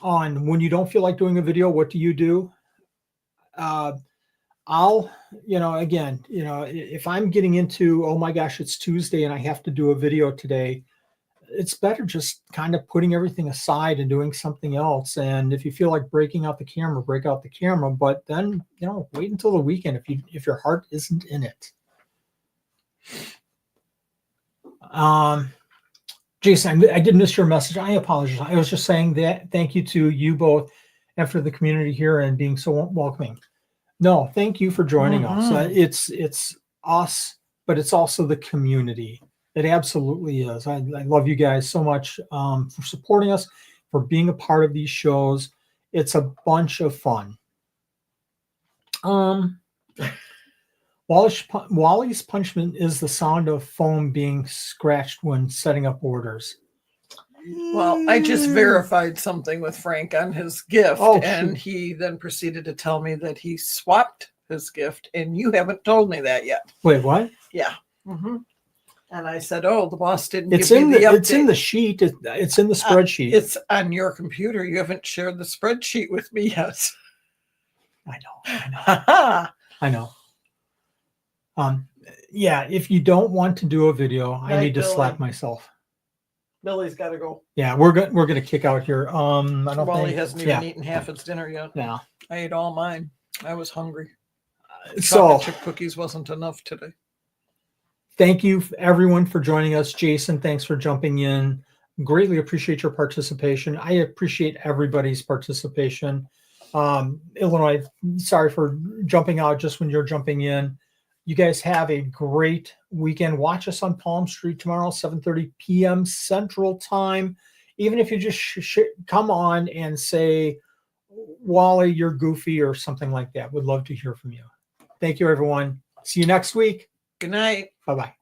On when you don't feel like doing a video, what do you do? If I'm getting into, oh my gosh, it's Tuesday and I have to do a video today, it's better just kind of putting everything aside and doing something else. And if you feel like breaking out the camera, break out the camera, but then, wait until the weekend if your heart isn't in it. Jason, I did miss your message. I apologize. I was just saying that thank you to you both and for the community here and being so welcoming. No, thank you for joining us. It's us, but it's also the community. It absolutely is. I love you guys so much for supporting us, for being a part of these shows. It's a bunch of fun. Wally's punishment is the sound of foam being scratched when setting up orders. Well, I just verified something with Frank on his gift, and he then proceeded to tell me that he swapped his gift, and you haven't told me that yet. Wait, what? Yeah. Mm-hmm. And I said, "Oh, the boss didn't give me the update." It's in the sheet. It's in the spreadsheet. It's on your computer. You haven't shared the spreadsheet with me yet. I know. Yeah. If you don't want to do a video, I need to slap myself. Billy's got to go. Yeah, we're gonna kick out here. Wally hasn't even eaten half his dinner yet. Yeah, I ate all mine. I was hungry. So chocolate chip cookies wasn't enough today. Thank you everyone for joining us. Jason, thanks for jumping in. Greatly appreciate your participation. I appreciate everybody's participation. Illinois, sorry for jumping out just when you're jumping in. You guys have a great weekend. Watch us on Palm Street tomorrow, 7:30 p.m. Central Time. even if you just come on and say, Wally, you're goofy or something like that. Would love to hear from you. Thank you, everyone. See you next week. Good night. Bye-bye.